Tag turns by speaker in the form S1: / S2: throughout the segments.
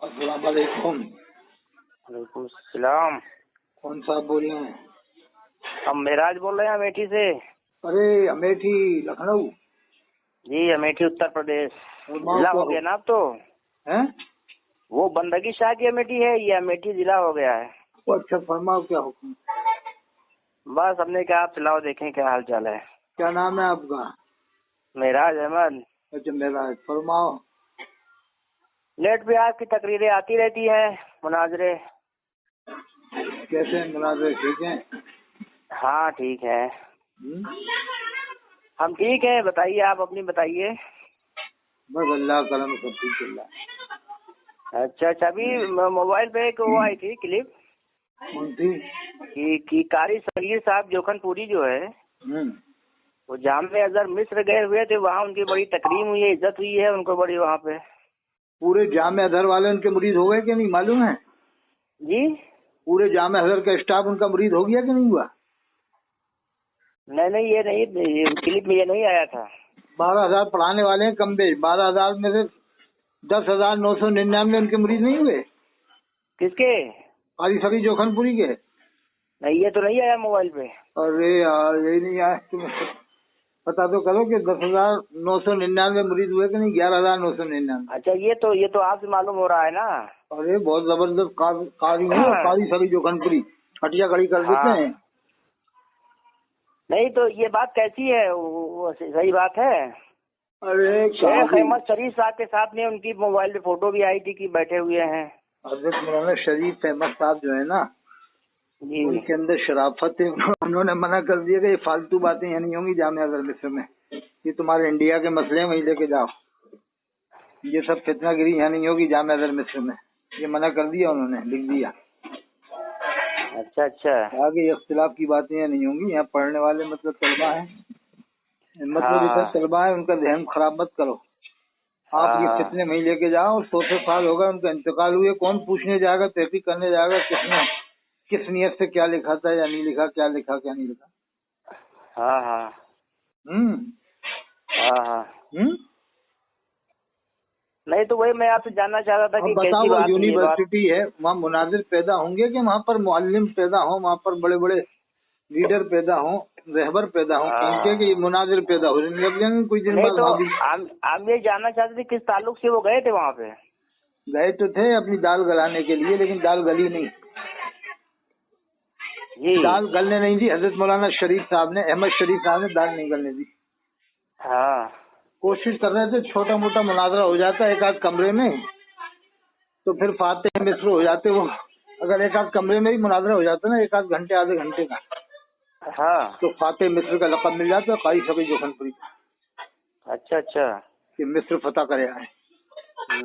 S1: अस्सलाम वालेकुम।
S2: वालेकुम सलाम।
S1: कौन साहब बोल रहे हैं?
S2: हम मेराज बोल रहे हैं अमेठी से।
S1: अरे अमेठी लखनऊ?
S2: जी अमेठी उत्तर प्रदेश।
S1: फरमाओ
S2: जिला
S1: क्या
S2: हो गया ना अब तो।
S1: हैं?
S2: वो बंदगी शाह की अमेठी है, ये अमेठी जिला हो गया है।
S1: अच्छा फरमाओ क्या हुक्म?
S2: बस हमने कहा आप चलाओ देखें क्या हाल चाल है।
S1: क्या नाम है आपका?
S2: मेराज अहमद।
S1: अच्छा मेरा फरमाओ।
S2: नेट पे आपकी तकरीरें आती रहती है, मुनाजरे।
S1: कैसे हैं मुनाज़े? ठीक हैं?
S2: हाँ ठीक है,
S1: हम्म?
S2: हम ठीक है। बताइए, आप अपनी बताइए।
S1: बस अल्लाह करम सब ठीक चल रहा है।
S2: अच्छा अच्छा, अभी मोबाइल पे एक वो आई थी क्लिप
S1: कौन थी?
S2: कि कारी सगीर साहब जोखनपुरी जो है वो जामे अजहर मिस्र गए हुए थे, वहाँ उनकी बड़ी तकरीम हुई है, इज्जत हुई है उनको बड़ी वहाँ पे।
S1: पूरे जामे अजहर वाले उनके मुरीद हो गए कि नहीं मालूम है?
S2: जी
S1: पूरे जामे अजहर का स्टाफ उनका मुरीद हो गया कि नहीं हुआ?
S2: नहीं नहीं, ये नहीं, ये क्लिप में ये नहीं आया था।
S1: 12,000 पढ़ाने वाले हैं कम बेश, 12,000 में से 10,999 उनके मुरीद नहीं हुए?
S2: किसके?
S1: कारी सगीर जोखनपुरी के।
S2: नहीं, ये तो नहीं आया मोबाइल पे।
S1: अरे यार यही नहीं आया, तुम्हें पता तो करो कि 10,999 मुरीद हुए कि नहीं? 11,999।
S2: अच्छा, ये तो आपसे मालूम हो रहा है ना।
S1: अरे बहुत जबरदस्त कारी है कारी सगीर जोखनपुरी, हटिया खड़ी कर देते
S2: हाँ।
S1: हैं।
S2: नहीं तो ये बात कैसी है, वो सही बात है।
S1: अरे
S2: शेख अहमद शरीफ साहब के साथ में उनकी मोबाइल पे फोटो भी आई थी कि बैठे हुए हैं।
S1: हजरत मौलाना शरीफ अहमद साहब जो है ना,
S2: जी
S1: उनके अंदर शराफत है। उन्होंने मना कर दिया कि ये फालतू बातें यहाँ नहीं होंगी जामिया अजहर मिस्र में, ये तुम्हारे इंडिया के मसले हैं वहीं लेके जाओ, ये सब फितनागिरी यहाँ नहीं होगी जामिया अजहर मिस्र में, ये मना कर दिया उन्होंने, लिख दिया।
S2: अच्छा अच्छा।
S1: आगे इख्तिलाफ की बातें यहाँ नहीं होंगी, यहाँ पढ़ने वाले मतलब तलबा है, मतलब इतना
S2: हाँ
S1: तलबा है, उनका ध्यान खराब मत करो आप, ये
S2: हाँ
S1: फितने वहीं लेके जाओ। 100 साल होगा उनका इंतकाल हुए, कौन पूछने जाएगा, तहकीक करने जाएगा किसने किस नियत से क्या लिखा था या नहीं लिखा, क्या लिखा क्या नहीं लिखा।
S2: हाँ हाँ
S1: हम्म
S2: हाँ हाँ।
S1: हम्म।
S2: नहीं तो वही मैं आपसे जानना चाह रहा था
S1: अब
S2: कि
S1: बताओ,
S2: कैसी
S1: वो
S2: बात हुई ये बात।
S1: यूनिवर्सिटी है, वहाँ मुनाजिर पैदा होंगे कि वहाँ पर मुअल्लिम पैदा हो, वहाँ पर बड़े बड़े लीडर पैदा हो, रहबर पैदा हो, इनके कि मुनाजिर पैदा हो जाएंगे कुछ दिन
S2: नहीं
S1: बाद
S2: तो
S1: वहाँ भी।
S2: हम ये जानना चाहते थे किस ताल्लुक से वो गए थे वहाँ पे।
S1: गए तो थे अपनी दाल गलाने के लिए, लेकिन दाल गली नहीं,
S2: जी
S1: दाल गलने नहीं दी हजरत मौलाना शरीफ साहब ने, अहमद शरीफ साहब ने दाल नहीं गलने दी।
S2: हाँ
S1: कोशिश कर रहे थे, छोटा मोटा मुनाजरा हो जाता एक आध कमरे में, तो फिर फातेह मिस्र हो जाते वो, अगर एक आध कमरे में ही मुनाजरा हो जाता ना, एक आध घंटे आधे घंटे का,
S2: हाँ।
S1: तो फातेह मिस्र का लक़ब मिल जाता कारी सगीर जोखनपुरी का,
S2: अच्छा अच्छा।
S1: कि मिस्र फतह करे आए।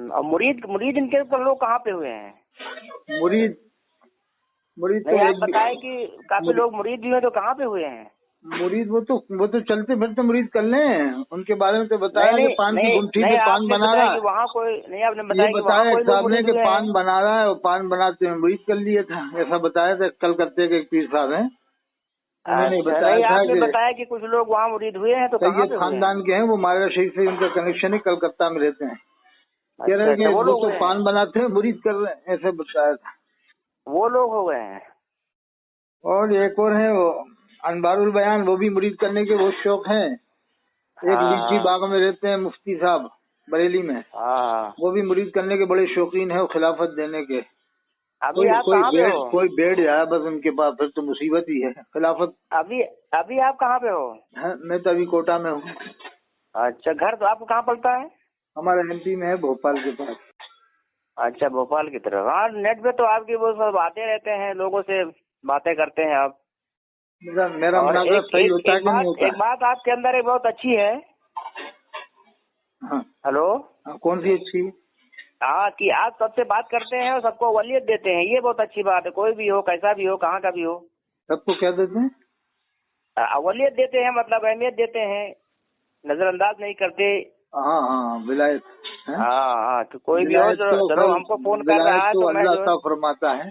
S2: और मुरीद इनके ऊपर लोग कहाँ पे हुए हैं?
S1: मुरीद मुरीद
S2: नहीं,
S1: तो
S2: आप
S1: एक
S2: बताए कि काफी लोग मुरीद भी हैं, तो कहाँ पे हुए हैं?
S1: मुरीद वो तो चलते फिरते मुरीद कर लें, उनके बारे में तो बताया
S2: नहीं
S1: कि पान की
S2: नहीं
S1: गुंठी
S2: नहीं,
S1: से पान
S2: आपने
S1: बना
S2: बताया
S1: रहा
S2: कि
S1: है,
S2: वहाँ कोई नहीं, आपने
S1: ये
S2: बताया कि वहाँ
S1: बताया
S2: कोई
S1: एक
S2: लोग
S1: साहब ने
S2: मुरीद
S1: कि
S2: हुए
S1: पान
S2: हैं।
S1: बना रहा है और पान बनाते हुए मुरीद कर लिया था, ऐसा बताया था कल करते के एक पीर साहब हैं, उन्होंने
S2: अच्छा,
S1: बताया
S2: नहीं
S1: था
S2: आपने
S1: कि
S2: बताया कि कुछ लोग वहाँ मुरीद हुए हैं, तो कहाँ
S1: सैयद
S2: पे हुए हैं?
S1: खानदान के हैं, वो मारा शरीफ से उनका कनेक्शन है, कलकत्ता में रहते हैं, कह
S2: अच्छा
S1: रहे
S2: अच्छा,
S1: कि
S2: वो
S1: वो
S2: लोग
S1: तो
S2: हुए हैं,
S1: पान बनाते हैं मुरीद कर रहे हैं, ऐसे बताया था।
S2: वो लोग हो गए हैं।
S1: और एक और है वो अनबारुल बयान, वो भी मुरीद करने के बहुत शौक हैं, एक
S2: हाँ
S1: लीची
S2: हाँ
S1: बाग में रहते हैं मुफ्ती साहब बरेली में,
S2: हाँ।
S1: वो भी मुरीद करने के बड़े शौकीन है, वो खिलाफत देने के।
S2: अभी आप कहाँ पे हो?
S1: कोई बेड जाए बस उनके पास, फिर तो मुसीबत ही है, खिलाफत
S2: अभी अभी आप कहाँ पे हो?
S1: है। मैं तो अभी कोटा में हूँ।
S2: अच्छा, घर तो आपको कहाँ पड़ता है?
S1: हमारा एमपी में है, भोपाल के पास।
S2: अच्छा, भोपाल की तरफ। हाँ, नेट पे तो आपकी वो सब बातें रहते हैं, लोगों से बातें करते हैं आप।
S1: मेरा
S2: और
S1: मुनाज़रा सही होता है कि नहीं
S2: एक
S1: होता?
S2: बात आपके अंदर एक बहुत अच्छी है।
S1: हाँ
S2: हेलो।
S1: हाँ, कौन सी अच्छी?
S2: हाँ, कि आप सबसे बात करते हैं और सबको अवलियत देते हैं, ये बहुत अच्छी बात है। कोई भी हो, कैसा भी हो, कहाँ का भी हो,
S1: सबको क्या देते हैं?
S2: अवलियत देते हैं, मतलब अहमियत देते हैं, नजरअंदाज नहीं करते।
S1: हाँ हाँ, विलायत है?
S2: हाँ हाँ, तो कोई भी हो,
S1: विलायत तो
S2: चलो हमको फोन कर
S1: विलायत
S2: रहा है
S1: तो
S2: तो मैं
S1: अल्लाह
S2: जो
S1: ता फरमाता है,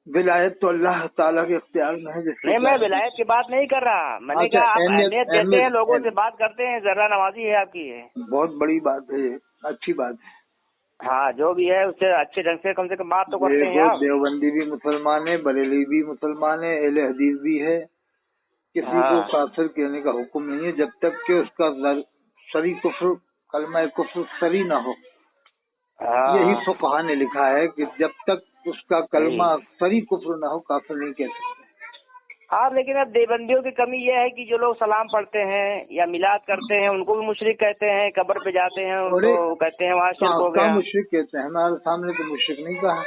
S1: विलायत तो अल्लाह ताला के इख्तियार में है, जिसको
S2: नहीं, मैं
S1: चाहे।
S2: विलायत की बात नहीं कर रहा, मैंने
S1: अच्छा,
S2: कहा आप
S1: अहमियत
S2: अहमियत देते हैं, लोगों से बात करते हैं, जर्रा नवाजी है आपकी ये।
S1: बहुत बड़ी बात है, ये अच्छी बात है।
S2: हाँ जो भी है उससे अच्छे ढंग से कम बात तो करते हैं आप।
S1: देवबंदी भी मुसलमान है, बरेली भी मुसलमान है, अहले हदीस भी है। किसी को काफिर कहने का हुक्म नहीं है जब तक कि उसका सरी कुफ्र कलमा कुफ्र सरी ना हो। यही फुकहा ने लिखा है कि जब तक उसका कलमा सरी कुफ्र ना हो काफिर नहीं कह सकते।
S2: हाँ लेकिन अब देवबंदियों की कमी ये है कि जो लोग सलाम पढ़ते हैं या मिलाद करते हैं उनको भी मुशरिक कहते हैं, कब्र पे जाते हैं उनको कहते हैं वहाँ शिर्क हो गया।
S1: मुशरिक कहते हैं, हमारे सामने तो मुशरिक नहीं कहा।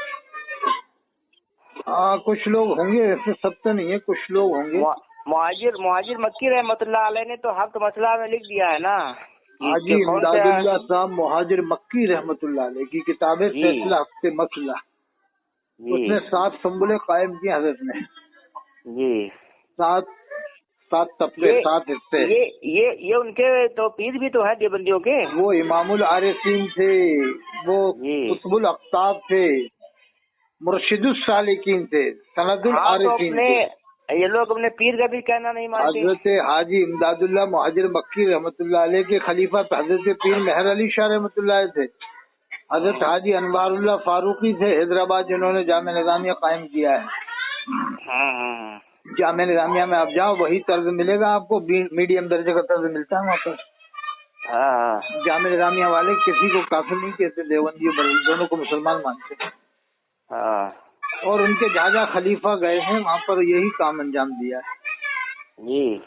S1: कुछ लोग होंगे, ऐसे सब तो नहीं है, कुछ लोग होंगे।
S2: मुहाजिर मक्की रहमतुल्लाह अलैह ने तो हफ्त मसला में लिख दिया है ना।
S1: हाजी इमदादुल्लाह साहब मुहाजिर मक्की रहमतुल्लाह अलैह की किताब है फैसला हफ्ते मसला, उसने 7 संबुले कायम किए हजरत ने जी। 7 तबके 7 हिस्से।
S2: ये उनके तो पीर भी तो है देवबंदियों के। वो
S1: इमामुल आरिफीन थे, वो कुतुबुल अख्ताब थे, मुर्शिदुस सालिकीन थे, सनदुल आरिफीन थे। ये लोग अपने पीर का भी कहना नहीं मानते। हजरत हाजी इमदादुल्लाह मुहाजिर मक्की रहमतुल्लाह अलैह के खलीफा हजरत पीर मेहर अली शाह रहमतुल्लाह थे। हजरत हाजी अनवारुल्लाह फारूकी थे हैदराबाद, जिन्होंने जामे निजामिया कायम किया है। जामे निजामिया में आप जाओ वही तर्ज मिलेगा आपको, मीडियम दर्जे का तर्ज मिलता है वहाँ पर। जामे निजामिया वाले किसी को काफिर नहीं कहते, देवबंदी और बरेली दोनों को मुसलमान मानते हैं। और उनके जहाँ खलीफा गए हैं वहाँ पर यही काम अंजाम दिया है जी।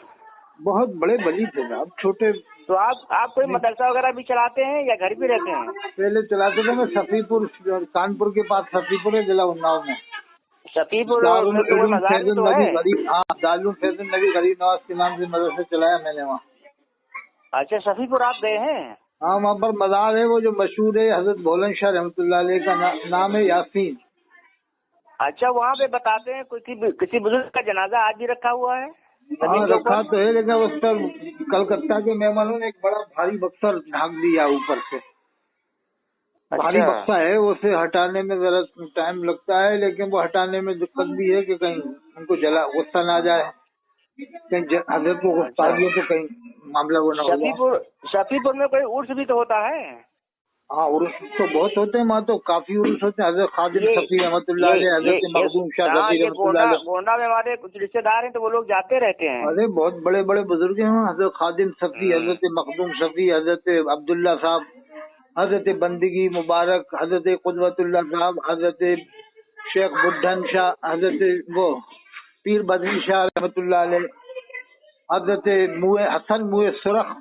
S1: बहुत बड़े वली थे साहब, छोटे। तो आप कोई मदरसा वगैरह भी चलाते हैं या घर भी रहते हैं? पहले चलाते थे मैं सफीपुर, कानपुर के पास सफीपुर है, जिला उन्नाव में। सफीपुर दारुल फैज़ुन नबी गरीब नवाज के नाम से मदरसा चलाया मैंने वहाँ। अच्छा सफीपुर आप गए हैं? हाँ वहाँ पर मज़ार है वो जो मशहूर है, हजरत भोलन शाह रहमतुल्लाह अलैह का नाम है यासीन। अच्छा वहाँ पे बताते हैं किसी बुजुर्ग का जनाजा आज भी रखा हुआ है? हाँ रखा तो है, लेकिन उस पर कलकत्ता के मेहमानों ने एक बड़ा भारी बक्सा ढाक दिया ऊपर से। अच्छा। भारी बक्सा है, उसे हटाने में जरा टाइम लगता है, लेकिन वो हटाने में दिक्कत भी है कि कहीं उनको गुस्सा ना जाए, कहीं हजरत को गुस्सा आ गया तो कहीं मामला वो ना हो। शफीपुर में कोई उर्स भी तो होता है? हाँ उर्स तो बहुत होते हैं, वहाँ तो काफी उर्स होते हैं। हजरत खादिम सफी रहमतुल्लाह अलैह, हजरत मखदूम शाह सफी रहमतुल्लाह अलैह। गोंडा में हमारे कुछ रिश्तेदार हैं तो वो लोग जाते रहते हैं। अरे बहुत बड़े बड़े बुजुर्ग हैं वहाँ, हजरत खादिम सफी, हजरत मखदूम सफी, हजरत अब्दुल्ला साहब, हजरत बंदगी मुबारक, हजरत कुदवतुल्लाह साहब, हजरत शेख बुढ़न शाह, हजरत वो पीर बदरी शाह रहमतुल्लाह अलैह, हजरत हसन मुए सुरख,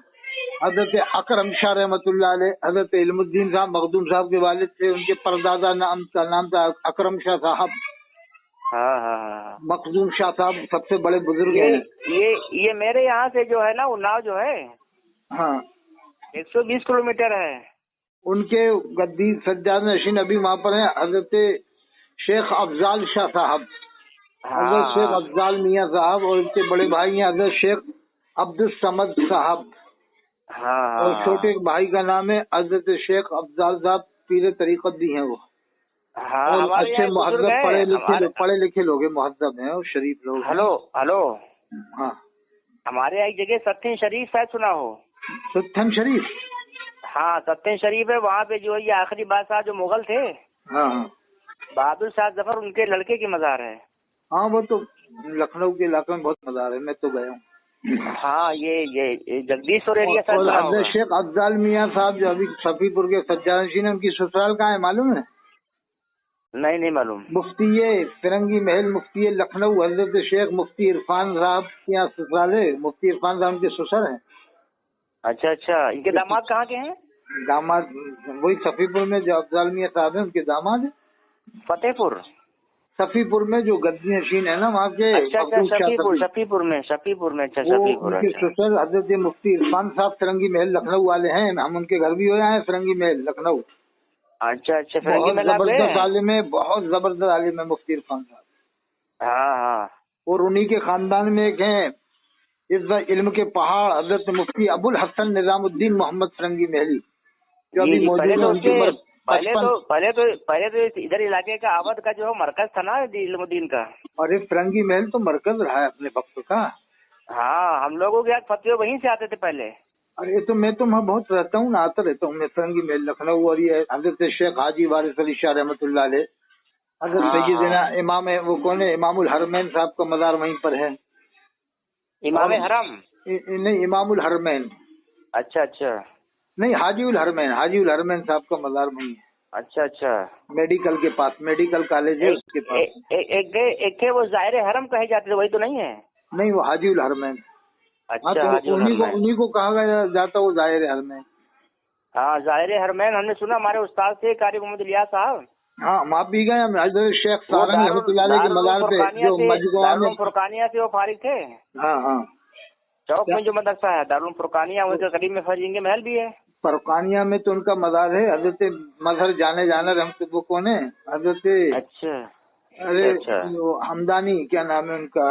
S1: हजरत अकरम शाह रहमतुल्लाह अलैह, हजरत इल्मुद्दीन साहब मखदूम साहब के वालिद थे, उनके परदादा नाम था अकरम शाह साहब। हाँ। मखदूम शाह साहब सबसे बड़े बुजुर्ग हैं। ये मेरे यहाँ से जो है ना उन्नाव जो है, हाँ 120 किलोमीटर है। उनके गद्दी सज्जाद नशीन अभी वहाँ पर है हजरत शेख अफजाल शाह साहब, हजरत शेख अफजाल मियाँ साहब, और उनके बड़े भाई हैं हजरत शेख अब्दुल समद साहब। हाँ। और छोटे भाई का नाम है हजरत शेख अफजाल साहब, पीरे तरीक़त भी हैं वो। हाँ, और अच्छे मुहद्दब पढ़े लिखे लोग हैं, मुहद्दब हैं और शरीफ लोग। हेलो हाँ, हमारे यहाँ एक जगह सत्यन शरीफ शायद सुना हो? सत्यन शरीफ? हाँ सत्यन शरीफ है, वहाँ पे जो है ये आखिरी बादशाह जो मुगल थे, हाँ बहादुर शाह जफर, उनके लड़के की मजार है। हाँ वो तो लखनऊ के इलाके में बहुत मजार है, मैं तो गया हूँ। हाँ ये जगदीशपुर एरिया। और शेख अफजाल मियाँ साहब जो अभी सफीपुर के सज्जानशीन, उनकी ससुराल कहाँ है मालूम है? नहीं मालूम। मुफ्ती फिरंगी महल, मुफ्ती लखनऊ, हजरत शेख मुफ्ती इरफान साहब के यहाँ ससुराल है। मुफ्ती इरफान साहब उनके ससुर हैं। अच्छा, इनके दामाद कहाँ के हैं? दामाद वही सफीपुर में जो अफजाल मियाँ साहब है, उनके दामाद है फतेहपुर सफीपुर में जो गद्दी नशीन है ना वहाँ के। अच्छा शफीपुर में उनके ससुर हजरत मुफ्ती इरफान साहब फिरंगी महल लखनऊ वाले हैं, हम उनके घर भी हो आए हैं, फिरंगी महल लखनऊ। अच्छा फिरंगी महल जबरदस्त आलिम है, बहुत जबरदस्त आलिम है मुफ्ती इरफान साहब। हाँ। और उन्हीं के खानदान में एक हैं इस इल्म के पहाड़ हजरत मुफ्ती अबुल हसन निजामुद्दीन मोहम्मद फिरंगी महली, जो अभी मौजूद है। उनकी पहले तो इधर इलाके का अवध का जो मरकज था ना इल्मुद्दीन का। अरे फिरंगी महल तो मरकज रहा है अपने वक्त का। हाँ हम लोगों के यहाँ फतवे वहीं से आते थे पहले। अरे तो मैं तो वहाँ बहुत रहता हूँ ना, आता रहता हूँ मैं फिरंगी महल लखनऊ। और ये हजरत शेख हाजी वारिस अली शाह रहमतुल्लाह अलैह, हजरत
S2: हाँ
S1: सैयदना
S2: हाँ।
S1: इमाम वो कौन है, इमामुल हरमैन साहब का मज़ार वहीं पर है।
S2: इमाम
S1: और
S2: हरम।
S1: नहीं, इमामुल हरमैन
S2: अच्छा अच्छा
S1: नहीं, हाजीउल हरमैन, हाजीउल हरमैन साहब का मज़ार वहीं है,
S2: अच्छा अच्छा।
S1: मेडिकल के पास, मेडिकल कॉलेज है उसके
S2: एक
S1: पास।
S2: एक थे वो ज़ाहिर हरम कहे जाते थे, वही तो नहीं है?
S1: नहीं, वो हाजीउल हरमैन। हाँ,
S2: अच्छा,
S1: तो
S2: हाजीउल हरमैन।
S1: उन्हीं को कहा गया जाता वो ज़ाहिर हरमैन।
S2: हाँ, ज़ाहिर हरमैन हमने सुना, हमारे उस्ताद थे कारी मोहम्मद इलियास साहब,
S1: हाँ, वहाँ भी गए हम। हजरत शेख
S2: वो
S1: सारंग रहमतुल्लाह अलैह के
S2: दारुल
S1: मज़ार पे,
S2: फुरकानिया
S1: जो
S2: से,
S1: मजगुआ में।
S2: दारुल फुरकानिया से वो फारिग थे।
S1: हाँ हाँ।
S2: चौक
S1: क्या
S2: में जो मदरसा है दारुल फुरकानिया, उनके करीब में फरजिंगे महल भी है।
S1: फरकानिया में तो उनका मज़ार है। हजरत मजहर जाने जाना रहमत वो कौन है, हजरत,
S2: अच्छा
S1: अरे
S2: अच्छा।
S1: वो हमदानी, क्या नाम है उनका,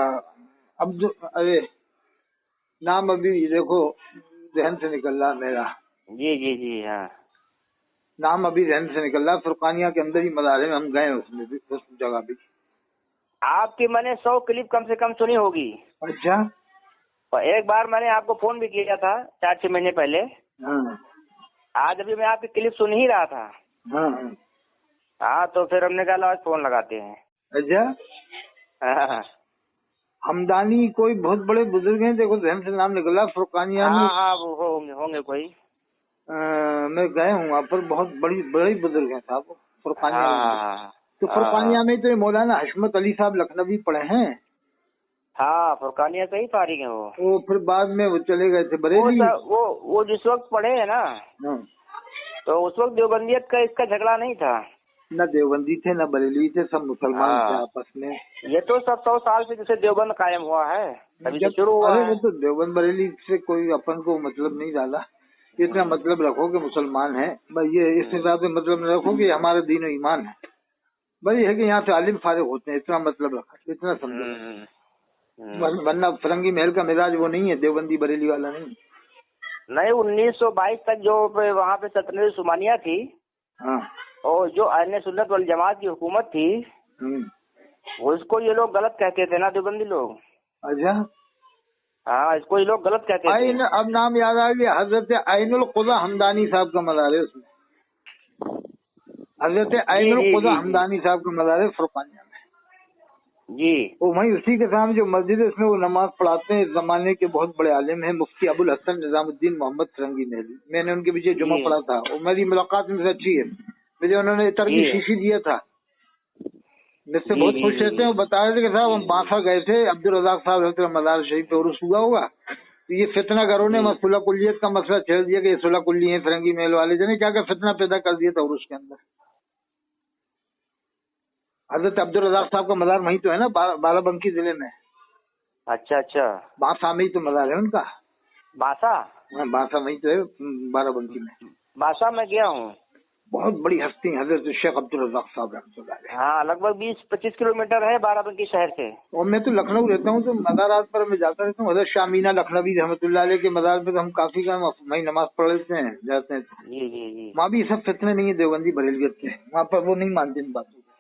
S1: अरे नाम अभी देखो जहन से निकल रहा मेरा,
S2: जी जी जी हाँ।
S1: नाम अभी जहन से निकल रहा। फुरकानिया के अंदर ही मज़ार है, हम गए उसमें भी, उस जगह भी।
S2: आपकी मैंने 100 क्लिप कम से कम सुनी होगी।
S1: अच्छा।
S2: और एक बार मैंने आपको फोन भी किया था 4-6 महीने पहले।
S1: हाँ
S2: आज अभी मैं आपकी क्लिप सुन ही रहा था।
S1: हाँ हाँ।
S2: हाँ, तो फिर हमने कहा आज फोन लगाते हैं।
S1: अच्छा।
S2: हाँ
S1: हमदानी कोई बहुत बड़े बुजुर्ग हैं, देखो जहन से नाम निकला फुरकानिया में।
S2: हाँ, वो होंगे होंगे कोई।
S1: मैं गए हूँ वहाँ पर, बहुत बड़े बुजुर्ग हैं साहब फुरकानिया में।
S2: हाँ
S1: तो
S2: हाँ हाँ
S1: फुरकानिया में तो ये मौलाना हशमत अली साहब लखनवी पढ़े हैं।
S2: हाँ, फुरकानिया से ही फारिग है वो।
S1: वो फिर बाद में वो चले गए थे बरेली।
S2: वो जिस वक्त पढ़े है ना,
S1: हाँ।
S2: तो उस वक्त देवबंदियत का इसका झगड़ा नहीं था।
S1: न देवबंदी थे न बरेली थे, सब मुसलमान थे
S2: हाँ,
S1: आपस में।
S2: ये तो सब 100 साल से जैसे देवबंद कायम हुआ है, अभी तो शुरू हुआ
S1: अरे
S2: है।
S1: वो तो देवबंद बरेली से कोई अपन को मतलब नहीं डाला। इतना मतलब रखो कि मुसलमान है भाई, ये इस हिसाब से मतलब रखो कि हमारा दीन और ईमान है भाई, है कि यहाँ से आलिम फारिग होते हैं, इतना मतलब रखा, इतना समझो। वरना फिरंगी महल का मिजाज वो नहीं है, देवबंदी बरेली वाला नहीं।
S2: नहीं, 1922 तक जो वहाँ पे सल्तनत उस्मानिया थी,
S1: हाँ।
S2: और जो अहले सुन्नत वल जमात की हुकूमत थी, उसको ये लोग गलत कहते थे ना, देवबंदी लोग।
S1: अच्छा।
S2: हाँ, इसको ये लोग गलत कहते थे।
S1: अब नाम याद आ गया, हजरत आइनुल खुदा हमदानी साहब का मज़ार है उसमें। हजरत
S2: जी
S1: आइनुल
S2: जी
S1: खुदा
S2: जी जी
S1: हमदानी साहब का मज़ार है फुरकानिया में।
S2: जी
S1: वो वहीं उसी के सामने जो मस्जिद है, उसमें वो नमाज पढ़ाते हैं। इस जमाने के बहुत बड़े आलिम हैं, मुफ्ती अबुल हसन निजामुद्दीन मोहम्मद फिरंगी महली। मैंने उनके पीछे जुमा
S2: जी
S1: पढ़ा था, और मेरी मुलाकात उनसे अच्छी है। मुझे उन्होंने इतर की
S2: जी
S1: शीशी दिया था, मुझसे
S2: जी
S1: बहुत
S2: जी
S1: खुश
S2: जी
S1: रहते
S2: जी
S1: हैं। वो बता रहे थे कि साहब हम बांसा गए थे, अब्दुल रज़ाक साहब मज़ार शरीफ पे उर्स हुआ होगा, तो ये फितना करो ने
S2: जी
S1: सुलह कुल्लियत का मसला छेड़ दिया कि ये सुलह कुल्ली है फिरंगी महल वाले, जाने क्या क्या फितना पैदा कर दिया था उर्स के अंदर। हजरत अब्दुल रज़ाक साहब का मज़ार वहीं तो है ना, बाराबंकी जिले में।
S2: अच्छा अच्छा।
S1: बांसा में ही तो मज़ार है उनका।
S2: बासा।
S1: हाँ, बांसा वहीं तो है, बाराबंकी में।
S2: बासा में गया हूँ।
S1: बहुत बड़ी हस्ती है हजरत शेख अब्दुल रज़ाक साहब रहमतुल्लाह अलैह।
S2: हाँ, लगभग 20-25 किलोमीटर है बाराबंकी शहर से।
S1: और मैं तो लखनऊ रहता हूँ, तो मज़ारात पर मैं जाता रहता हूँ। हजरत शाह मीना लखनवी रहमतुल्लाह अलैह के मज़ार पे तो हम काफी कम वहीं नमाज पढ़ लेते हैं, जाते हैं।
S2: जी जी जी।
S1: वहाँ भी सब फितने नहीं है देवबंदी बरेलियत के, वहाँ पर वो नहीं मानते इन बातों को।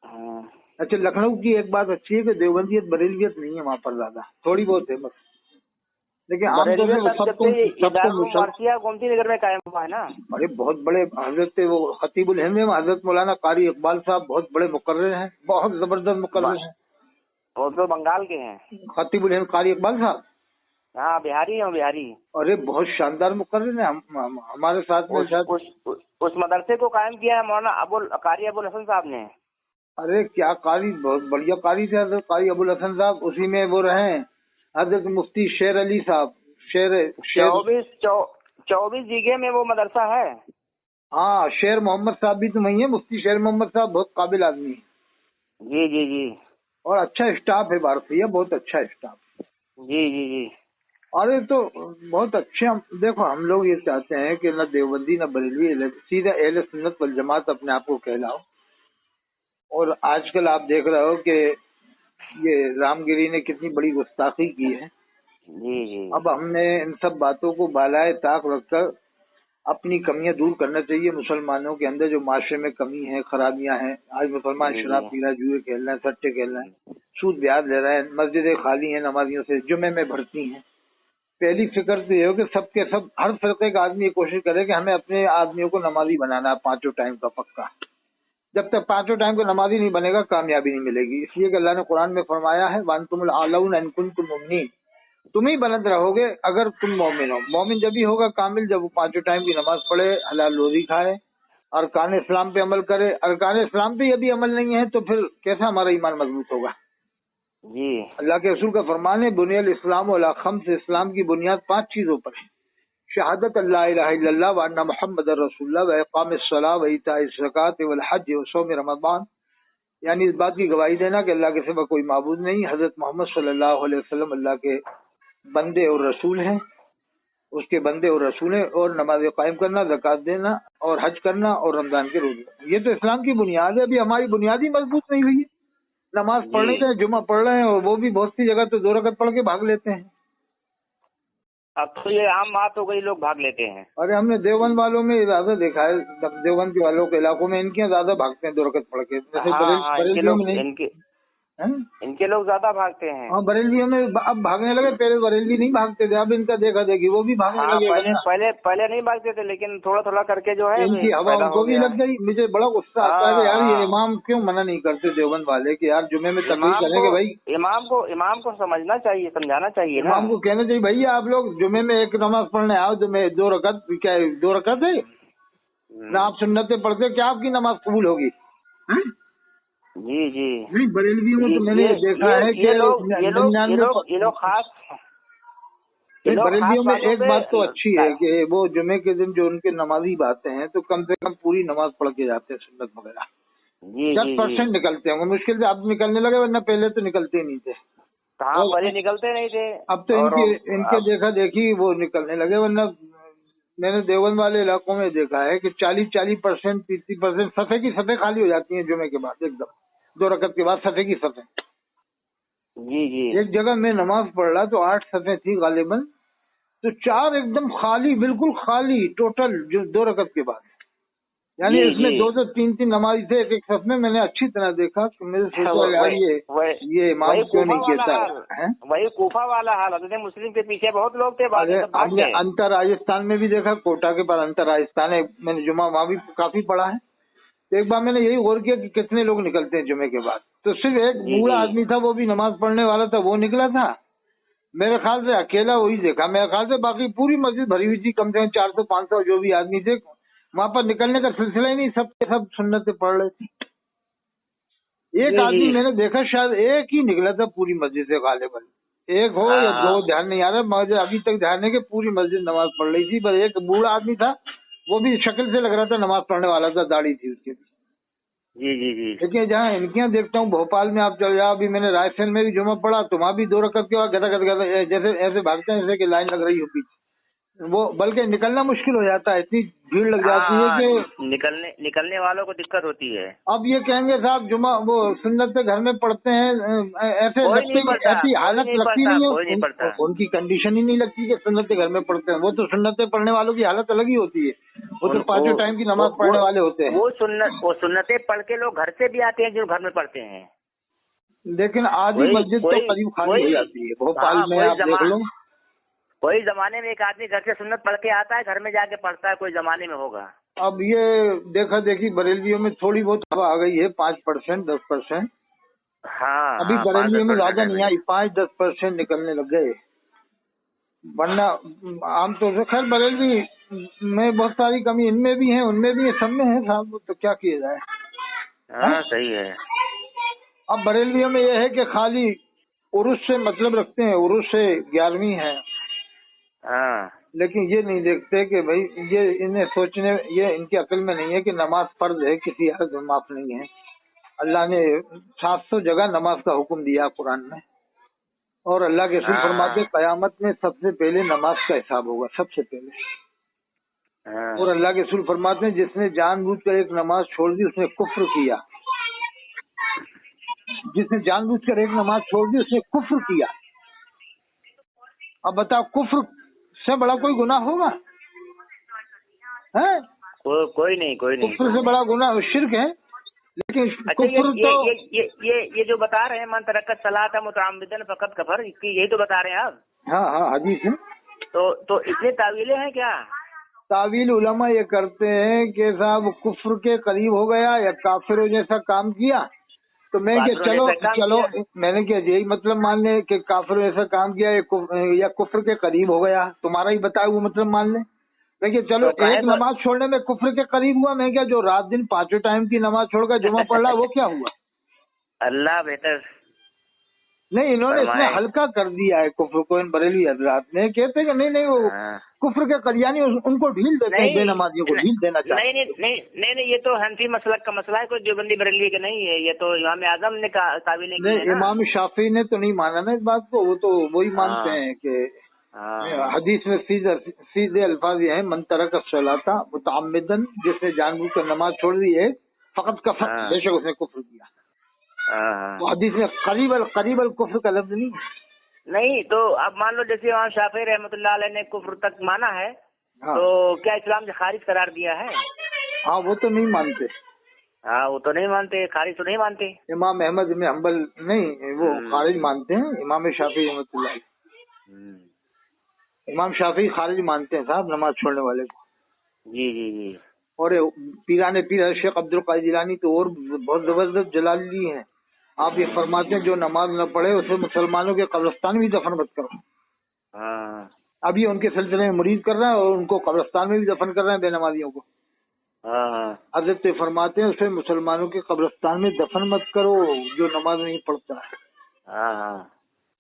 S2: हाँ।
S1: अच्छा, लखनऊ की एक बात अच्छी है कि देवबंदियत बरेलियत नहीं है वहाँ पर, ज्यादा थोड़ी बहुत है बस, लेकिन आमतौर
S2: बरेलिया
S1: से वो
S2: तब जब से ये दारुल
S1: सबको।
S2: मार्सिया गोमती नगर में कायम हुआ है ना।
S1: अरे बहुत बड़े हजरत वो खतीबुल हिंद में हजरत मौलाना कारी इकबाल साहब बहुत बड़े मुकर्रिर हैं, बहुत जबरदस्त मुकर्रिर हैं।
S2: वो तो बंगाल के हैं।
S1: खतीबुल हिंद कारी इकबाल साहब।
S2: हाँ, बिहारी है बिहारी।
S1: अरे बहुत शानदार मुकर्रिर हैं। हमारे साथ में
S2: उस मदरसे को कायम किया है मौलाना कारी अबुल हसन साहब ने।
S1: अरे क्या कारी, बहुत बढ़िया कारी थे हजरत कारी अबुल हसन साहब। उसी में वो रहे हजरत मुफ्ती शेर अली साहब। शेर
S2: 24 बीघे में वो मदरसा है।
S1: हाँ, शेर मोहम्मद साहब भी तो वही है, मुफ्ती शेर मोहम्मद साहब बहुत काबिल आदमी है।
S2: जी जी जी।
S1: और अच्छा स्टाफ है भारतीय, बहुत अच्छा स्टाफ।
S2: जी जी जी।
S1: अरे तो बहुत अच्छे। देखो हम लोग ये चाहते हैं कि न देवबंदी न बरेलवी, सीधा अहले सुन्नत वल जमात अपने आप को कहलाओ। और आजकल आप देख रहे हो कि ये रामगिरी ने कितनी बड़ी गुस्ताखी की है।
S2: जी जी।
S1: अब हमने इन सब बातों को बालाए ताक रखकर अपनी कमियां दूर करना चाहिए। मुसलमानों के अंदर जो माशरे में कमी है, खराबियां हैं, आज मुसलमान
S2: जी
S1: शराब
S2: जी।
S1: पी रहा है, जुए खेल रहे हैं, सट्टे खेल रहे हैं, सूद ब्याज ले रहे हैं, मस्जिदें खाली हैं नमाजियों से, जुमे में भरती हैं। پہلی فکر تو یہ ہو کہ سب کے سب ہر فرقے کا آدمی یہ کوشش کرے کہ ہمیں اپنے آدمیوں کو نمازی بنانا ہے 5 ٹائم کا پکا. جب تک 5 ٹائم کو نمازی نہیں بنے گا کامیابی نہیں ملے گی. اس لیے کہ اللہ نے قرآن میں فرمایا ہے وَأَنْتُمُ الْأَعْلَوْنَ إِن كُنتُم مُؤْمِنِينَ، تم ہی بلند رہو گے اگر تم مومن ہو. مومن جب ہی ہوگا کامل جب وہ 5 ٹائم کی نماز پڑھے، حلال روزی کھائے، ارکان اسلام پہ عمل کرے. ارکان اسلام پہ یہ بھی عمل نہیں ہے تو پھر کیسا ہمارا ایمان مضبوط ہوگا؟
S2: جی
S1: اللہ کے رسول کا فرمان ہے بنی الاسلام علی 5، اسلام کی بنیاد 5 چیزوں پر ہے. شہادت اللہ الہ الا اللہ وان محمد رسول اللہ واقام الصلاۃ وایتاء الزکوٰۃ والحج وصوم رمضان، یعنی اس بات کی گواہی دینا کہ اللہ کے سوا کوئی معبود نہیں، حضرت محمد صلی اللہ علیہ وسلم اللہ کے بندے اور رسول ہیں، اس کے بندے اور رسول ہیں، اور نماز قائم کرنا، زکوٰۃ دینا اور حج کرنا اور رمضان کے روزے. یہ تو اسلام کی بنیاد ہے. ابھی ہماری بنیاد ہی مضبوط نہیں ہوئی ہے. نماز پڑھنے سے جمعہ پڑھ رہے ہیں اور وہ بھی بہت سی جگہ تو 2 رکعت پڑھ کے بھاگ لیتے ہیں.
S2: اب تو یہ عام بات ہو گئی، لوگ بھاگ لیتے ہیں.
S1: ارے ہم نے دیوبند والوں میں زیادہ دیکھا ہے، دیوبند کے والوں کے علاقوں میں ان کے زیادہ بھاگتے ہیں 2 رکعت پڑھ کے. بریلویوں میں نہیں،
S2: ان کے لوگ زیادہ بھاگتے ہیں.
S1: ہاں بریلویوں میں اب بھاگنے لگے. پہلے بریلوی نہیں بھاگتے تھے، اب ان کا دیکھا دیکھی وہ بھی بھاگنے لگے.
S2: پہلے نہیں بھاگتے تھے لیکن تھوڑا تھوڑا کر کے جو ہے
S1: ان کی ہوا ان کو بھی لگ گئی. مجھے بڑا غصہ آتا ہے کہ یار یہ امام کیوں منع نہیں کرتے دیوبند والے کہ یار جمعے میں تقریر کریں کہ بھائی
S2: امام کو سمجھنا چاہیے، سمجھانا چاہیے نا.
S1: امام کو کہنا چاہیے بھائی آپ لوگ جمعے میں ایک نماز پڑھنے آؤ، جمعے 2 رکعت، کیا 2 رکعت ہے نہ آپ سنتیں پڑھتے، کیا آپ کی نماز قبول ہوگی؟
S2: جی جی
S1: نہیں بریلویوں میں تو میں نے دیکھا ہے کہ
S2: یہ لوگ خاص
S1: بریلویوں میں ایک بات تو اچھی ہے کہ وہ جمعے کے دن جو ان کے نمازی آتے ہیں تو کم سے کم پوری نماز پڑھ کے جاتے ہیں، سنت وغیرہ. 10% نکلتے ہیں، وہ مشکل سے اب نکلنے لگے ورنہ پہلے تو نکلتے ہی نہیں تھے.
S2: کہاں پہلے نکلتے نہیں تھے،
S1: اب تو ان کے دیکھا دیکھی وہ نکلنے لگے. ورنہ میں نے دیوبند والے علاقوں میں دیکھا ہے کہ 40% 30% صفحے کی صفحے خالی ہو جاتی ہیں جمعے کے بعد، ایک دم 2 رکعت کے بعد صفحے کی صفحے.
S2: جی جی
S1: ایک جگہ میں نماز پڑھ رہا تو 8 صفحے تھی غالباً، تو 4 ایک دم خالی، بالکل خالی ٹوٹل، جو 2 رکعت کے بعد. یعنی اس میں 2 3 نمازی تھے ایک صف میں. میں نے اچھی طرح دیکھا کہ میرے سوچا یار یہ امام کیوں نہیں کہتا ہے.
S2: وہی کوفہ والا حال، حضرت مسلم کے پیچھے بہت لوگ تھے.
S1: ہم نے انتر راجستھان میں بھی دیکھا، کوٹا کے پاس انتر راجستھان ہے، میں نے جمعہ وہاں بھی کافی پڑھا ہے. تو ایک بار میں نے یہی غور کیا کہ کتنے لوگ نکلتے ہیں جمعے کے بعد. تو صرف ایک بوڑھا آدمی تھا، وہ بھی نماز پڑھنے والا تھا، وہ نکلا تھا. میرے خیال سے اکیلا وہی دیکھا. میرے خیال سے باقی پوری مسجد بھری ہوئی تھی، کم سے کم 400 500 جو بھی آدمی تھے. وہاں پر نکلنے کا سلسلہ ہی نہیں، سب کے سب سنتیں پڑھ رہے تھے. ایک آدمی میں نے دیکھا شاید ایک ہی نکلا تھا پوری مسجد سے، غالباً ایک ہو یا 2، دھیان نہیں آ رہا. مجھے ابھی تک دھیان ہے کہ پوری مسجد نماز پڑھ رہی تھی. بس ایک بوڑھا آدمی تھا، وہ بھی شکل سے لگ رہا تھا نماز پڑھنے والا تھا، داڑھی تھی اس کے بھی.
S2: جی جی جی
S1: لیکن جہاں ان کے یہاں دیکھتا ہوں بھوپال میں آپ چل جاؤ، ابھی میں نے رائے میں بھی جمعہ پڑھا تو وہاں بھی 2 رکعت کے بعد گدا جیسے ایسے بھاگتے ہیں جیسے کہ لائن لگ رہی ہو پیچھے. وہ بلکہ نکلنا مشکل ہو جاتا ہے، اتنی بھیڑ لگ جاتی ہے کہ
S2: نکلنے والوں کو دقت ہوتی ہے.
S1: اب یہ کہیں گے صاحب جمعہ وہ سنت گھر میں پڑھتے ہیں، ایسے ایسی حالت لگتی نہیں ہے، ان کی کنڈیشن ہی نہیں لگتی کہ سنت گھر میں پڑھتے ہیں. وہ تو سنتیں پڑھنے والوں کی حالت الگ ہی ہوتی ہے، وہ تو 5 ٹائم کی نماز پڑھنے والے ہوتے ہیں.
S2: وہ سنتیں پڑھ کے لوگ گھر سے بھی آتے ہیں جو گھر میں پڑھتے ہیں.
S1: لیکن آدھی مسجد تو قریب خالی ہو جاتی ہے بھوپال میں، آپ دیکھ لو.
S2: کوئی زمانے میں ایک آدمی گھر سے سنت پڑھ کے آتا ہے، گھر میں جا کے پڑھتا ہے، کوئی زمانے میں ہوگا.
S1: اب یہ دیکھا دیکھی بریلویوں میں تھوڑی بہت ہوا آ گئی ہے، 5% 10%.
S2: ہاں
S1: ابھی بریلویوں میں زیادہ نہیں آئی، 5-10% نکلنے لگ گئے. ورنہ عام طور سے خیر بریلوی میں بہت ساری کمی ان میں بھی ہیں، ان میں بھی ہیں، سب میں ہیں صاحب. تو کیا کیا جائے.
S2: ہاں صحیح ہے.
S1: اب بریلویوں میں یہ ہے کہ خالی عرس سے مطلب رکھتے ہیں، عرس سے 11ویں ہے.
S2: ہاں
S1: لیکن یہ نہیں دیکھتے کہ بھائی یہ انہیں سوچنے، یہ ان کی عقل میں نہیں ہے کہ نماز فرض ہے، کسی حد میں معاف نہیں ہے. اللہ نے 700 جگہ نماز کا حکم دیا قرآن میں، اور اللہ کے رسول فرماتے قیامت میں سب سے پہلے نماز کا حساب ہوگا، سب سے پہلے. اور اللہ کے رسول فرماتے ہیں جس نے جان بوجھ کر ایک نماز چھوڑ دی اس نے کفر کیا. جس نے جان بوجھ کر ایک نماز چھوڑ دی اس نے کفر کیا. اب بتاؤ کفر سے بڑا کوئی گناہ ہوگا؟
S2: کوئی نہیں.
S1: کفر سے بڑا گناہ شرک ہے. لیکن کفر تو
S2: یہ جو بتا رہے ہیں من ترک الصلاۃ متعمدا فقد کفر، یہی تو بتا رہے ہیں آپ.
S1: ہاں حدیث ہے.
S2: तो इसमें तावीलें हैं क्या?
S1: तावील उलमा ये करते हैं कि साहब कुफ्र के करीब हो गया या काफिरों जैसा काम किया, तो मैं क्या चलो मैंने क्या यही मतलब मान ले कि काफिरों जैसा काम किया या कुफ्र के करीब हो गया, तुम्हारा ही बताया वो मतलब मान ले। मैं क्या चलो तो एक नमाज छोड़ने में कुफ्र के करीब हुआ, मैं क्या जो रात दिन 5 टाइम की नमाज छोड़कर जुमा पढ़ रहा वो क्या हुआ?
S2: अल्लाह बेहतर
S1: नहीं, इन्होंने इसमें हल्का कर दिया है कुफ्र को। इन बरेली हजरात ने कहते हैं कि नहीं वो कुफ्र के करियानी उनको ढील देते हैं, बेनमाजियों को ढील देना चाहते हैं।
S2: नहीं, ये तो हनफी मसलक का मसला है, कोई देवबंदी बरेली का नहीं है, ये तो इमाम आजम ने तावील
S1: नहीं, इमाम शाफी ने तो नहीं माना ना इस बात को, वो तो वही मानते हैं कि हदीस में सीधे अल्फाज ये है, मन तरक सलाता मुतअम्मिदन, जिसने जानबूझ कर नमाज छोड़ दी है, फकत कफर, बेशक उसने कुफ्र किया। तो हदीस में करीबल कुफ्र का लफ्ज नहीं।
S2: तो अब मान लो जैसे इमाम शाफी रहमतुल्लाह अलैह ने कुफ्र तक माना है, तो क्या इस्लाम से खारिज करार दिया है?
S1: हाँ, वो तो नहीं मानते।
S2: हाँ, वो तो नहीं मानते, खारिज तो नहीं मानते।
S1: इमाम अहमद इब्न हंबल नहीं, वो खारिज मानते हैं। इमाम शाफी रहमतुल्लाह, इमाम शाफी खारिज मानते हैं साहब नमाज छोड़ने वाले को।
S2: जी।
S1: और पीराने पीर शेख अब्दुल कादिर जिलानी तो और बहुत जबरदस्त जलाली हैं। आप ये फरमाते हैं जो नमाज न पढ़े उसे मुसलमानों के कब्रिस्तान में दफन मत करो। अभी उनके सिलसिले में मुरीद कर रहे हैं और उनको कब्रिस्तान में भी दफन कर रहे हैं बेनमाजियों को। हजरत फरमाते हैं उसे मुसलमानों के कब्रिस्तान में दफन मत करो जो नमाज नहीं पढ़ता है।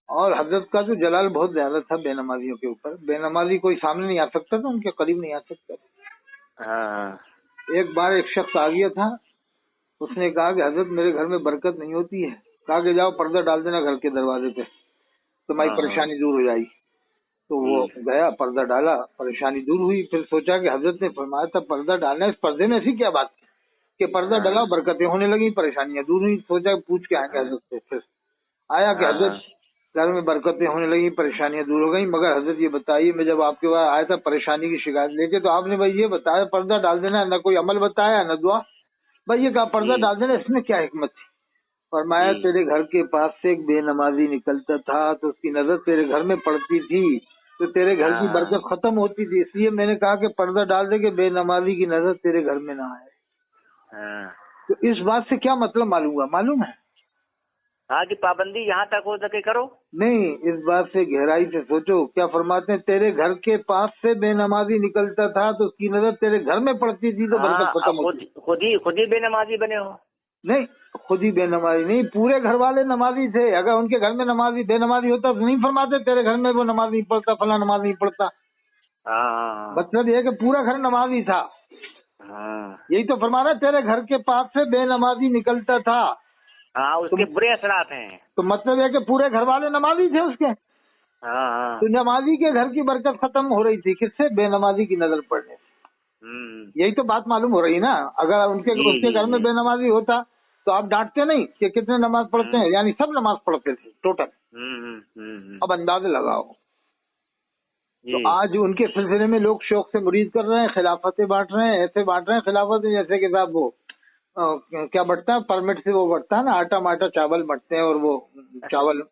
S1: और हजरत का तो जलाल बहुत ज्यादा था बेनमाजियों के ऊपर। बेनमाजी कोई सामने नहीं आ सकता था, उनके करीब नहीं आ सकता। एक बार एक शख्स आ गया था, उसने कहा कि हजरत मेरे घर में बरकत नहीं होती है। कहा कि जाओ पर्दा डाल देना घर के दरवाजे पे, तुम्हारी परेशानी दूर हो जाएगी। तो वो गया, पर्दा डाला, परेशानी दूर हुई। फिर सोचा कि हजरत ने फरमाया था पर्दा डालना, इस पर्दे में ऐसी क्या बात कि पर्दा डाला, बरकतें होने लगी, परेशानियां दूर हुई। सोचा पूछ के आएंगे हजरत से। फिर आया कि हजरत घर में बरकतें होने लगी, परेशानियां दूर हो गई, मगर हजरत ये बताइए मैं जब आपके पास आया था परेशानी की शिकायत लेके, तो आपने भाई ये बताया पर्दा डाल देना, न कोई अमल बताया न दुआ, भाई ये कहा पर्दा डाल देना, इसमें क्या हिकमत थी? फरमाया तेरे घर के पास से एक बेनमाजी निकलता था तो उसकी नजर तेरे घर में पड़ती थी, तो तेरे घर की बरकत खत्म होती थी, इसलिए मैंने कहा कि पर्दा डाल दे कि बेनमाजी की नजर तेरे घर में ना आए। तो इस बात से क्या मतलब मालूम है?
S2: हाँ, कि पाबंदी यहाँ तक हो सके करो। नहीं,
S1: इस बात से गहराई से सोचो। क्या फरमाते हैं तेरे घर के पास से बेनमाजी निकलता था तो उसकी नजर तेरे घर में पड़ती थी तो बरकत खत्म होती।
S2: खुद ही बेनमाजी बने हो?
S1: नहीं, खुद ही बेनमाजी नहीं, पूरे घर वाले नमाजी थे। अगर उनके घर में नमाजी बेनमाजी होता तो नहीं फरमाते तेरे घर में वो नमाज नहीं पढ़ता, फला नमाज नहीं पढ़ता। मतलब ये कि पूरा घर नमाजी था। यही तो फरमा रहा तेरे घर के पास से बेनमाजी निकलता था।
S2: उसके बुरे असरात हैं।
S1: तो मतलब है कि पूरे घर वाले नमाजी थे उसके। तो नमाजी के घर की बरकत खत्म हो रही थी, किससे? बेनमाजी की नजर पड़ने से। यही तो बात मालूम हो रही ना। अगर उसके घर में बेनमाजी होता तो आप डांटते नहीं कि कितने नमाज पढ़ते हैं, यानी सब नमाज पढ़ते थे टोटल। अब अंदाजे लगाओ। तो आज उनके सिलसिले में लोग शौक से मुरीद कर रहे हैं, खिलाफतें बांट रहे हैं, ऐसे बांट रहे हैं खिलाफतें जैसे कि साहब वो क्या बढ़ता है परमिट से, वो बढ़ता है ना, आटा माटा चावल बढ़ते हैं और वो चावल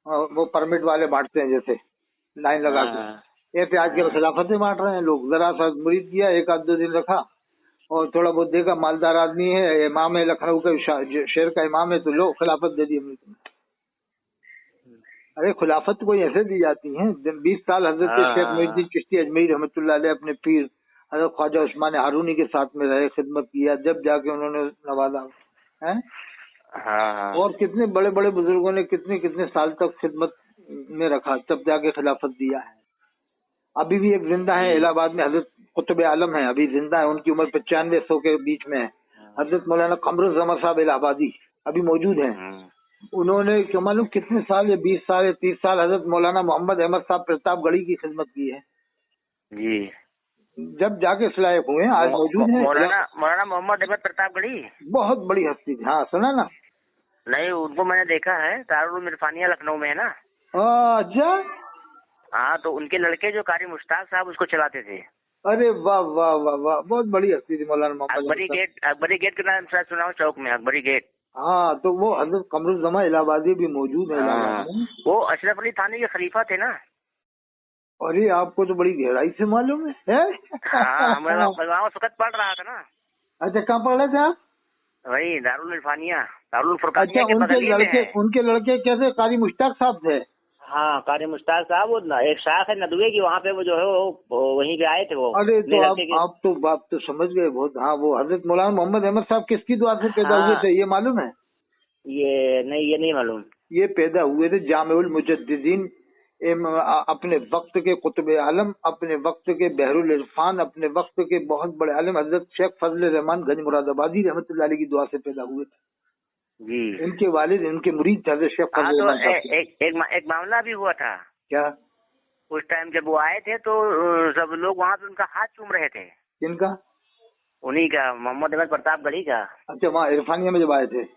S1: वो परमिट वाले बांटते हैं जैसे लाइन लगा के, ऐसे आज के खिलाफतें बांट रहे हैं लोग। जरा सा मुरीद किया, 1-2 दिन रखा और थोड़ा बहुत देखा मालदार आदमी है, इमाम है, लखनऊ का शहर का इमाम है, तो लो खिलाफत दे दी हमने तुम्हें। अरे खिलाफत कोई ऐसे दी जाती है? 20 साल हजरत शेख मोइनुद्दीन चिश्ती अजमेरी रहमतुल्लाह अलैह अपने पीर हजरत ख्वाजा उस्मान हारूनी के साथ में रहे, खिदमत किया, जब जाके उन्होंने नवाजा है। और कितने बड़े बड़े बुजुर्गों ने कितने साल तक खिदमत में रखा, तब जाके खिलाफत दिया है। अभी भी एक जिंदा है इलाहाबाद में, हजरत कुतुब आलम है, अभी जिंदा है, उनकी उम्र 95-100 के बीच में है। हजरत मौलाना कमरुज़्ज़मान साहब इलाहाबादी अभी मौजूद हैं। उन्होंने क्या मालूम कितने साल, या 20 साल या 30 साल हजरत मौलाना मोहम्मद अहमद साहब प्रतापगढ़ी की खिदमत की है जी। जब जाके इस लायक हुए, आज मौजूद है
S2: मौलाना मोहम्मद अहमद प्रतापगढ़ी,
S1: बहुत बड़ी हस्ती थी। हाँ सुना ना?
S2: नहीं, उनको मैंने देखा है, दारुल इरफानिया लखनऊ में है ना।
S1: अच्छा,
S2: हाँ, तो उनके लड़के जो कारी मुश्ताक साहब उसको चलाते थे।
S1: अरे वाह वाह वाह वाह, बहुत बड़ी हस्ती थी मौलाना मोहम्मद।
S2: अकबरी गेट के नाम से सुना चौक में, अकबरी गेट।
S1: हाँ, तो वो हजरत कमरुज़्ज़मान इलाहाबादी भी मौजूद है।
S2: वो अशरफ अली थानी के खलीफा थे ना।
S1: अरे आपको तो बड़ी गहराई से मालूम है?
S2: हाँ, मैं वहाँ उस वक्त पढ़ रहा था ना।
S1: अच्छा, कहाँ पढ़ रहे थे आप?
S2: वही दारुल इरफानिया, दारुल फुरकानिया
S1: अच्छा,
S2: के बगल में है।
S1: उनके लड़के कैसे कारी मुश्ताक साहब थे?
S2: हाँ, कारी मुश्ताक साहब, वो एक शाख है नदवे की, वहाँ पे वो जो है वो वहीं पे आए थे वो।
S1: अरे तो आप तो समझ गए बहुत। हाँ, वो हजरत मौलाना मोहम्मद अहमद साहब किसकी दुआ से पैदा हुए थे, ये मालूम है?
S2: ये नहीं मालूम।
S1: ये पैदा हुए थे जामिउल मुजद्दिदीन, अपने वक्त के कुतुब आलम, अपने वक्त के बहरुल इरफान, अपने वक्त के बहुत बड़े आलम हजरत शेख फजल रहमान गंज मुरादाबादी रहमतुल्लाह अलैह की दुआ से पैदा हुए थे
S2: जी।
S1: इनके वालिद, इनके मुरीद थे हजरत शेख फजल रहमान साहब।
S2: एक मामला भी हुआ था।
S1: क्या?
S2: उस टाइम जब वो आए थे तो सब लोग वहाँ पे उनका हाथ चूम रहे थे।
S1: किनका?
S2: उन्हीं का, मोहम्मद अहमद प्रतापगढ़ी का।
S1: अच्छा, वहाँ इरफानिया में जब आए थे?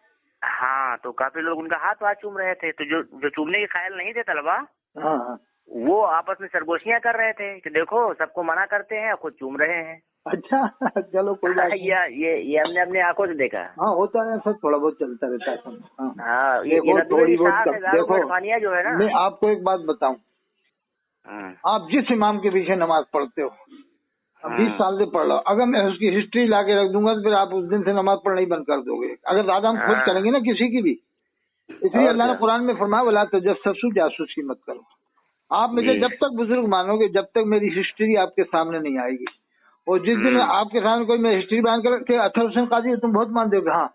S2: हाँ, तो काफी लोग उनका हाथ चूम रहे थे। तो जो चूमने के कायल नहीं थे तलबा,
S1: हाँ,
S2: वो आपस में सरगोशियां कर रहे थे कि देखो सबको मना करते हैं, खुद चूम रहे हैं।
S1: अच्छा, चलो कोई बात नहीं।
S2: ये हमने अपने आंखों से देखा।
S1: हाँ, होता है, सब थोड़ा बहुत चलता रहता है।
S2: हाँ,
S1: ये थोड़ी बहुत देखो,
S2: जो है ना,
S1: मैं आपको एक बात बताऊं, आप जिस इमाम के पीछे नमाज पढ़ते हो, 20 साल से पढ़ लो, अगर मैं उसकी हिस्ट्री ला के रख दूंगा तो फिर आप उस दिन से नमाज पढ़ना ही बंद कर दोगे, अगर दादा हम खुद करेंगे ना किसी की भी। इसलिए अल्लाह ने कुरान में फरमाया वाला तो जब जासूसी मत करो। आप मुझे जब तक बुजुर्ग मानोगे, जब तक मेरी हिस्ट्री आपके सामने नहीं आएगी। और जिस दिन आपके सामने कोई मैं हिस्ट्री बयान कर, अथर हुसैन काजी तुम बहुत मानते हो, हाँ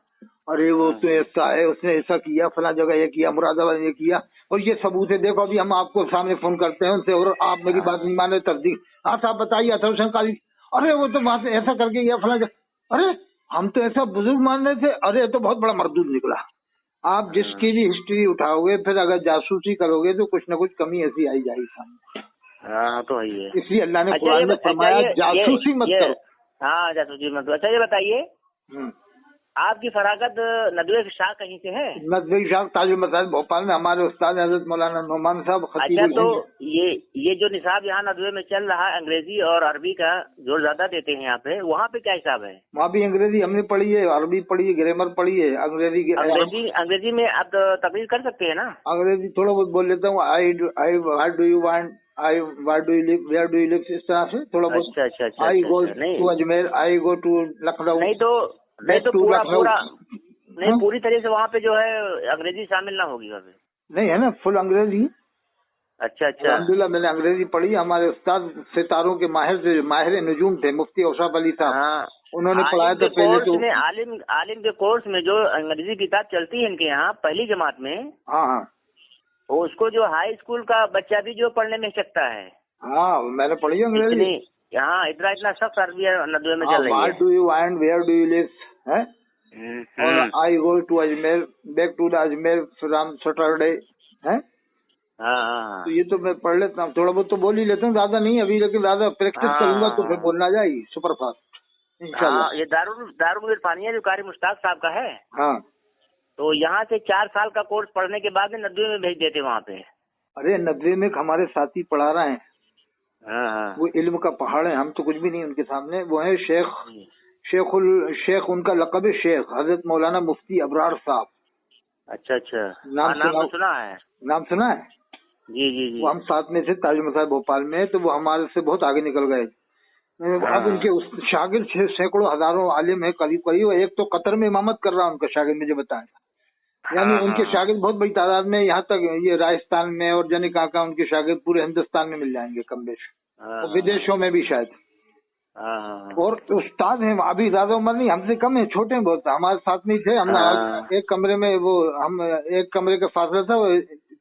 S1: अरे वो तो ऐसा है, उसने ऐसा किया, फला जगह ये किया, मुरादाबाद ये किया, और ये सबूत है, देखो अभी हम आपको सामने फोन करते हैं उनसे, और आप मेरी बात नहीं माने तस्दीक। हाँ साहब बताइए अथर हुसैन काजी, अरे वो तो वहां से ऐसा करके गया फला जगह, अरे हम तो ऐसा बुजुर्ग मान रहे थे, अरे तो बहुत बड़ा मरदूद निकला। आप जिसकी भी हिस्ट्री उठाओगे, फिर अगर जासूसी करोगे तो कुछ न कुछ कमी ऐसी आई जाएगी सामने।
S2: हाँ, तो है ये।
S1: इसलिए अल्लाह ने कुरान में फरमाया जासूसी मत करो।
S2: हाँ, जासूसी मत करो। अच्छा ये बताइए, आपकी फरागत नदवे की शाह कहीं से है? नदवे की शाह
S1: ताजुल मसाजिद भोपाल में हमारे उस्ताद हजरत मौलाना नोमान साहब खतीब।
S2: अच्छा, तो ये जो निसाब यहाँ नदवे में चल रहा है, अंग्रेजी और अरबी का जोर ज्यादा देते हैं यहाँ पे, वहाँ पे क्या हिसाब है?
S1: वहाँ भी अंग्रेजी हमने पढ़ी है, अरबी पढ़ी है, ग्रामर पढ़ी है,
S2: अंग्रेजी में आप तकरीर कर सकते हैं ना?
S1: अंग्रेजी थोड़ा बहुत बोल लेता हूँ। What do you want, what do you live, where do you live, इस तरह से थोड़ा बहुत।
S2: अच्छा,
S1: I go to Ajmer, I go to Lucknow.
S2: नहीं तो पूरा नहीं, पूरी तरह से वहाँ पे जो है अंग्रेजी शामिल ना होगी वहाँ पे? नहीं
S1: है ना, फुल अंग्रेजी।
S2: अच्छा।
S1: अल्हम्दुलिल्लाह मैंने अंग्रेजी पढ़ी। हमारे उस्ताद सितारों के माहिर नजूम थे मुफ्ती औसाफ अली साहब। हाँ, उन्होंने पढ़ाया था पहले तो।
S2: आलिम के कोर्स में जो अंग्रेजी किताब चलती है इनके यहाँ पहली जमात में,
S1: हाँ,
S2: उसको जो हाई स्कूल का बच्चा भी जो पढ़ने में सकता है।
S1: हाँ, मैंने पढ़ी अंग्रेजी।
S2: यहाँ इतना सख्त अरबी नदवे में चल रही है।
S1: What do you want, where do you live है, और I go to Ajmer, back to the Ajmer from Saturday है।
S2: हाँ,
S1: तो ये तो मैं पढ़ लेता हूँ, थोड़ा बहुत तो बोल ही लेता हूँ, ज्यादा नहीं अभी, लेकिन ज्यादा प्रैक्टिस करूंगा तो फिर बोलना जाएगी सुपर फास्ट इंशाल्लाह।
S2: ये दारुल इरफानिया जो कारी मुश्ताक साहब का है,
S1: हाँ,
S2: तो यहाँ से 4 साल का कोर्स पढ़ने के बाद नदवे में भेज देते वहाँ पे।
S1: अरे नदवे में हमारे साथी पढ़ा रहे हैं।
S2: हाँ,
S1: वो इल्म का पहाड़ है, हम तो कुछ भी नहीं उनके सामने। वो है शेख उनका लक़ब है शेख हजरत मौलाना मुफ्ती अबरार साहब।
S2: अच्छा,
S1: नाम
S2: सुना है?
S1: नाम सुना है जी। वो हम साथ में थे ताजुल मसाजिद भोपाल में, तो वो हमारे से बहुत आगे निकल गए। अब उनके शागिर्द सैकड़ों हजारों आलिम है, करीब एक तो कतर में इमामत कर रहा है उनका शागिर्द, मुझे बताया। यानी उनके शागिर्द बहुत बड़ी तादाद में, यहाँ तक ये राजस्थान में और जाने कहाँ उनके शागिर्द पूरे हिंदुस्तान में मिल जाएंगे कम बेश, और विदेशों में भी शायद। और उस्ताद हैं अभी, ज्यादा उम्र नहीं, हमसे कम है, छोटे हैं बहुत, हमारे साथ में ही थे। हम एक कमरे में, हम एक कमरे का फासला था,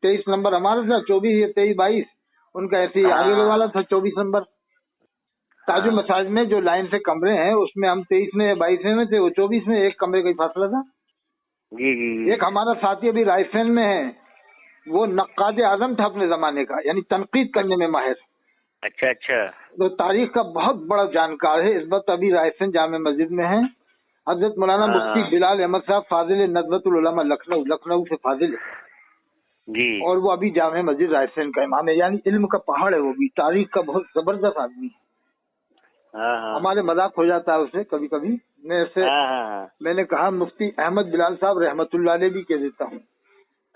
S1: 23 नंबर हमारा था, 24, 23, 22 उनका ऐसे आगे वाला था 24 नंबर। ताजुल मसाजिद में जो लाइन से कमरे हैं उसमें हम 23 में 22 में थे, वो 24 में, एक कमरे का ही फासला था।
S2: जी।
S1: एक हमारा साथी अभी रायसेन में है, वो नक्काद आजम था अपने जमाने का, यानी तनकीद करने में माहिर।
S2: अच्छा।
S1: तो तारीख का बहुत बड़ा जानकार है, इस वक्त अभी रायसेन जामे मस्जिद में है। हजरत मौलाना मुफ्ती बिलाल अहमद साहब फाजिल नदवतुल उलमा लखनऊ से फाजिल है
S2: जी, और
S1: वो अभी जामे मस्जिद रायसेन का इमाम है। यानी इल्म का पहाड़ है वो भी, तारीख का बहुत जबरदस्त आदमी है। हमारे मजाक हो जाता है उससे कभी कभी। मैंने कहा मुफ्ती अहमद बिलाल साहब रहमतुल्लाह अलैह भी कह देता हूँ।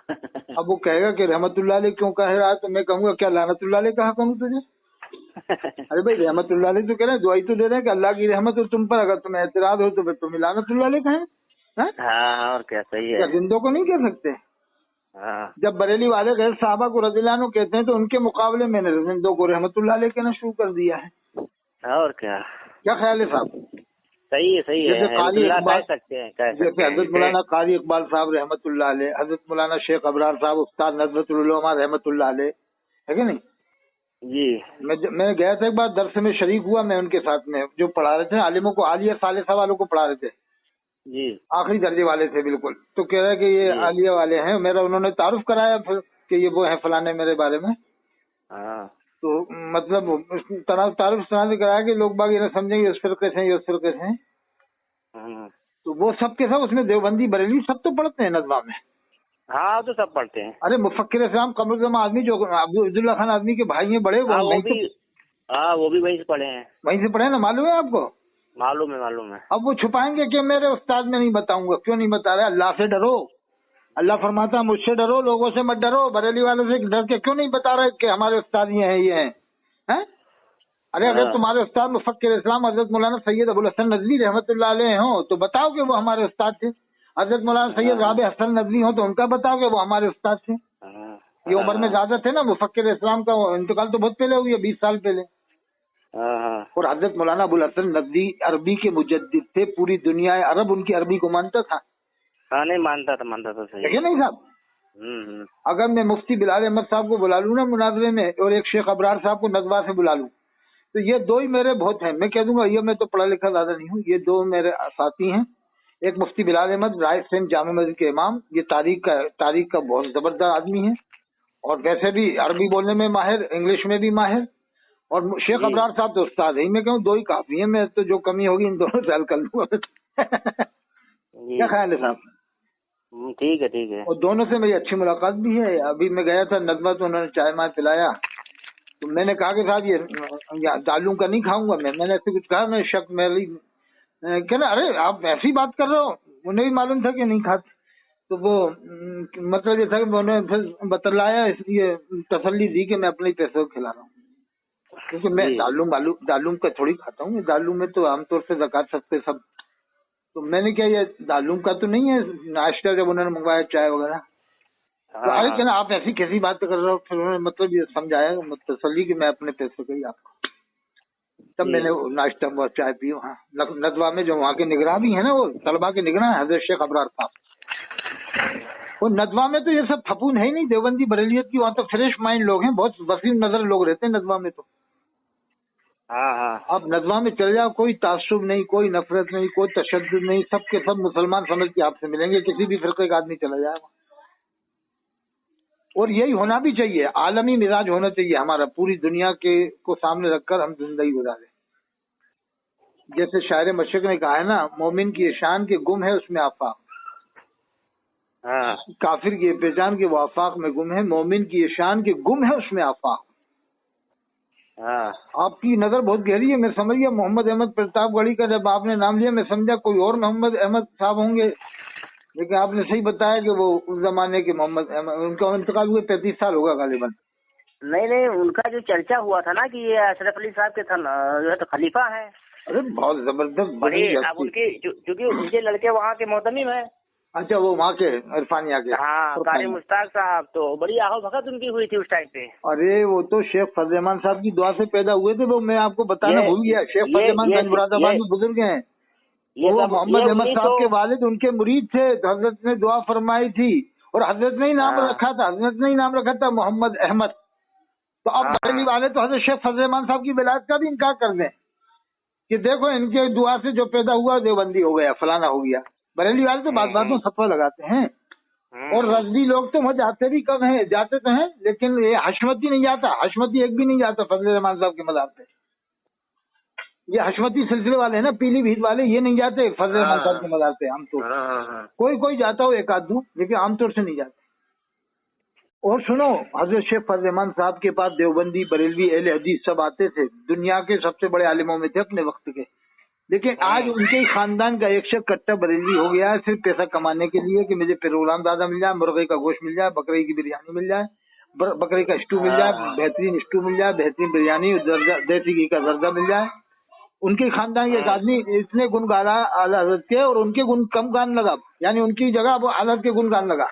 S1: अब वो कहेगा कि रहमतुल्लाह अलैह क्यों कह रहा है, तो मैं कहूँगा क्या लानतुल्लाह अलैह कहा करूँ तुझे। अरे भाई रहमतुल्लाह अलैह तो कह रहे हैं, दुआई तो दे रहे हैं कि अल्लाह की रहमत हो तुम पर, अगर तुम्हें एतराज हो तो फिर तुम लानतुल्लाह अलैह कहें।
S2: हाँ और क्या, सही
S1: क्या
S2: है।
S1: जिंदों को नहीं कह सकते?
S2: हाँ
S1: जब बरेली वाले गैर साहबा को रज़ियल्लाहु अन्हु कहते हैं तो उनके मुकाबले मैंने जिंदों को रहमतुल्लाह अलैह कहना शुरू कर दिया है।
S2: और क्या
S1: ख्याल है साहब?
S2: सही है, सही है।
S1: जैसे कारी
S2: अल्लाह
S1: इकबाल,
S2: कह सकते हैं, कह
S1: जैसे
S2: सकते हैं।
S1: हजरत मौलाना कारी इकबाल साहब रहमतुल्लाह अलैह, हजरत मौलाना शेख अबरार साहब उस्ताद नज़रतुल उलमा रहमतुल्लाह अलैह, है कि नहीं?
S2: जी
S1: मैं गया था एक बार दरस में शरीक हुआ, मैं उनके साथ में जो पढ़ा रहे थे आलिमों को, आलिया सालिसा वालों को पढ़ा रहे थे,
S2: जी
S1: आखिरी दर्जे वाले थे बिल्कुल। तो कह रहे कि ये
S2: जी।
S1: आलिया वाले हैं, मेरा उन्होंने तारुफ कराया फिर कि ये वो है फलाने मेरे बारे में।
S2: हाँ
S1: तो मतलब तारुफ सुनाने कराया कि लोग बाग ये ना समझेंगे उस फिरके से, ये उस फिरके से।
S2: हाँ
S1: तो वो सब के सब उसमें देवबंदी बरेली सब तो पढ़ते हैं नज़्मा में।
S2: हाँ, तो सब पढ़ते हैं।
S1: अरे मुफक्किर इस्लाम कमरुज़्ज़मा आदमी जो अब्दुल्ला खान आदमी के भाई हैं बड़े,
S2: हाँ वो
S1: वहीं
S2: भी, हाँ वो भी वहीं से पढ़े हैं।
S1: वहीं से पढ़े ना, मालूम है आपको?
S2: मालूम है, मालूम है।
S1: अब वो छुपाएंगे कि मेरे उस्ताद में नहीं बताऊंगा। क्यों नहीं बता रहे? अल्लाह से डरो। अल्लाह फरमाता मुझसे डरो, लोगों से मत डरो। बरेली वालों से डर के क्यों नहीं बता रहे कि हमारे उस्ताद ये हैं, ये हैं? अरे अगर तुम्हारे उस्ताद मुफक्किर इस्लाम हजरत मौलाना सैयद अबुल हसन नदवी रहमतुल्लाह अलैह हो तो बताओ कि वो हमारे उस्ताद थे। हजरत मौलाना सैयद राबे हसन नदवी हो तो उनका बताओ कि वो हमारे उस्ताद थे। ये उम्र में ज्यादा थे ना, मुफक्किर इस्लाम का इंतकाल तो बहुत पहले हो गया, 20 साल पहले। और हजरत मौलाना अबुल हसन नदवी अरबी के मुजद्दिद थे, पूरी दुनिया अरब उनकी अरबी को मानता था।
S2: हाँ नहीं मानता था, सही
S1: है नहीं साहब? अगर मैं मुफ्ती बिलाल अहमद साहब को बुला लूँ ना मुनाजरे में, और एक शेख अबरार साहब को नदवा से बुला लूँ, तो ये दो ही मेरे बहुत हैं। मैं कह दूंगा ये मैं तो पढ़ा लिखा ज्यादा नहीं हूँ, ये दो मेरे साथी हैं। एक मुफ्ती बिलाल अहमद राय सेन जामे मस्जिद के इमाम, ये तारीख का बहुत जबरदस्त आदमी है, और वैसे भी अरबी बोलने में माहिर, इंग्लिश में भी माहिर। और शेख अबरार साहब तो उस्ताद है। मैं कहूँ दो ही काफी है, मैं तो जो कमी होगी इन दोनों से हल कर लूंगा। क्या ख्याल है साहब?
S2: ठीक है, ठीक है।
S1: और दोनों से मेरी अच्छी मुलाकात भी है। अभी मैं गया था नदवा तो उन्होंने चाय माय पिलाया, तो मैंने कहा कि साहब ये दालू का नहीं खाऊंगा मैंने ऐसे कुछ कहा, मैं शक मेरी कहना अरे आप ऐसी बात कर रहे हो, उन्हें भी मालूम था कि नहीं खाते। तो वो मतलब ये था कि उन्होंने फिर बतलाया, इसलिए तसल्ली दी कि मैं अपने ही पैसे को खिला रहा हूँ, क्योंकि मैं दालूम का थोड़ी खाता हूँ। दालूम में तो आमतौर से ज़कात सकते सब। तो मैंने क्या ये दालूम का तो नहीं है नाश्ता, जब उन्होंने मंगवाया चाय वगैरह। तो अरे कहना आप ऐसी कैसी बात कर रहे हो। फिर उन्होंने मतलब ये समझाया तसल्ली कि मैं अपने पैसे का ही आपको, तब मैंने नाश्ता व चाय पी। हाँ नदवा में जो वहाँ के निगरान भी है ना, वो तलबा के निगरान हजरत शेख अबरार साहब। वो नदवा में तो ये सब फपून है ही नहीं, देवबंदी बरेलियत की, वहाँ तो फ्रेश माइंड लोग हैं, बहुत वसीम नजर लोग रहते हैं नदवा में। तो आप नदवा में चल जाओ, कोई तासुब नहीं, कोई नफरत नहीं, कोई तशद्दुद नहीं, सबके सब मुसलमान समझ के आपसे मिलेंगे, किसी भी फिरके का आदमी चला जाएगा। और यही होना भी चाहिए, आलमी मिजाज होना चाहिए हमारा, पूरी दुनिया के को सामने रखकर हम जिंदगी गुजारें। जैसे शायर मशरक ने कहा है ना, मोमिन की शान के गुम है उसमें आफाक, काफिर की पहचान के वो आफाक में गुम है, मोमिन की शान के गुम है उसमें आफाक। आपकी नजर बहुत गहरी है, मैं समझ गया मोहम्मद अहमद प्रतापगढ़ी का जब आपने नाम लिया मैं समझा कोई और मोहम्मद अहमद साहब होंगे, लेकिन आपने सही बताया कि वो उस जमाने के मोहम्मद अहमद, उनका इंतकाल हुए 35 साल होगा गालिबन।
S2: नहीं उनका जो चर्चा हुआ था ना कि ये अशरफ अली साहब के जो है तो खलीफा है। अरे
S1: बहुत जबरदस्त
S2: बड़ी, अब उनकी क्योंकि उनके लड़के वहाँ के मोहतमिम है।
S1: अच्छा वो वहाँ के इरफानिया के,
S2: हाँ कारी मुश्ताक साहब, तो बड़ी आहो भगत उनकी हुई थी उस टाइम पे।
S1: अरे वो तो शेख फजल साहब की दुआ से पैदा हुए थे, वो मैं आपको बताना भूल गया। शेख फजल मुरादाबाद में बुजुर्ग हैं, वो मोहम्मद अहमद साहब के वालिद उनके मुरीद थे, तो हजरत ने दुआ फरमाई थी, और हजरत ने ही नाम रखा था, हजरत ने ही नाम रखा था मोहम्मद अहमद। तो अब बरेली वाले तो हजरत शेख फजल साहब की विलायत का भी इनकार कर दें कि देखो इनके दुआ से जो पैदा हुआ देवबंदी हो गया, फलाना हो गया। बरेली वाले तो बात में सफा लगाते हैं, और रजवी लोग तो वहाँ जाते भी कम हैं, जाते तो हैं, लेकिन ये हशमती नहीं जाता, हशमती एक भी नहीं जाता फजल रहमान साहब के मज़ार पे। ये हशमती सिलसिले वाले हैं ना, पीलीभीत वाले, ये नहीं जाते फजल रहमान साहब के मज़ार पे। हम तो कोई जाता हो एक आध दो, लेकिन आमतौर से नहीं जाते। और सुनो, हजरत शेख फजल रहमान साहब के पास देवबंदी बरेलवी अहले हदीस सब आते थे, दुनिया के सबसे बड़े आलिमों में थे अपने वक्त के। लेकिन आज उनके ही खानदान का एक शख्स कट्टा बरेलवी हो गया है, सिर्फ पैसा कमाने के लिए कि मुझे प्रोग्राम ज्यादा मिल जाए, मुर्गे का गोश्त मिल जाए, बकरे की बिरयानी मिल जाए, बकरे का स्टू मिल जाए, बेहतरीन स्टू मिल जाए, बेहतरीन बिरयानी, देसी घी का जर्दा मिल जाए। उनके खानदान एक आदमी इतने गुण गा रहा आला हजरत के, और उनके गुण कम गाने लगा, यानी उनकी जगह वो आला हजरत के गुण गाने लगा,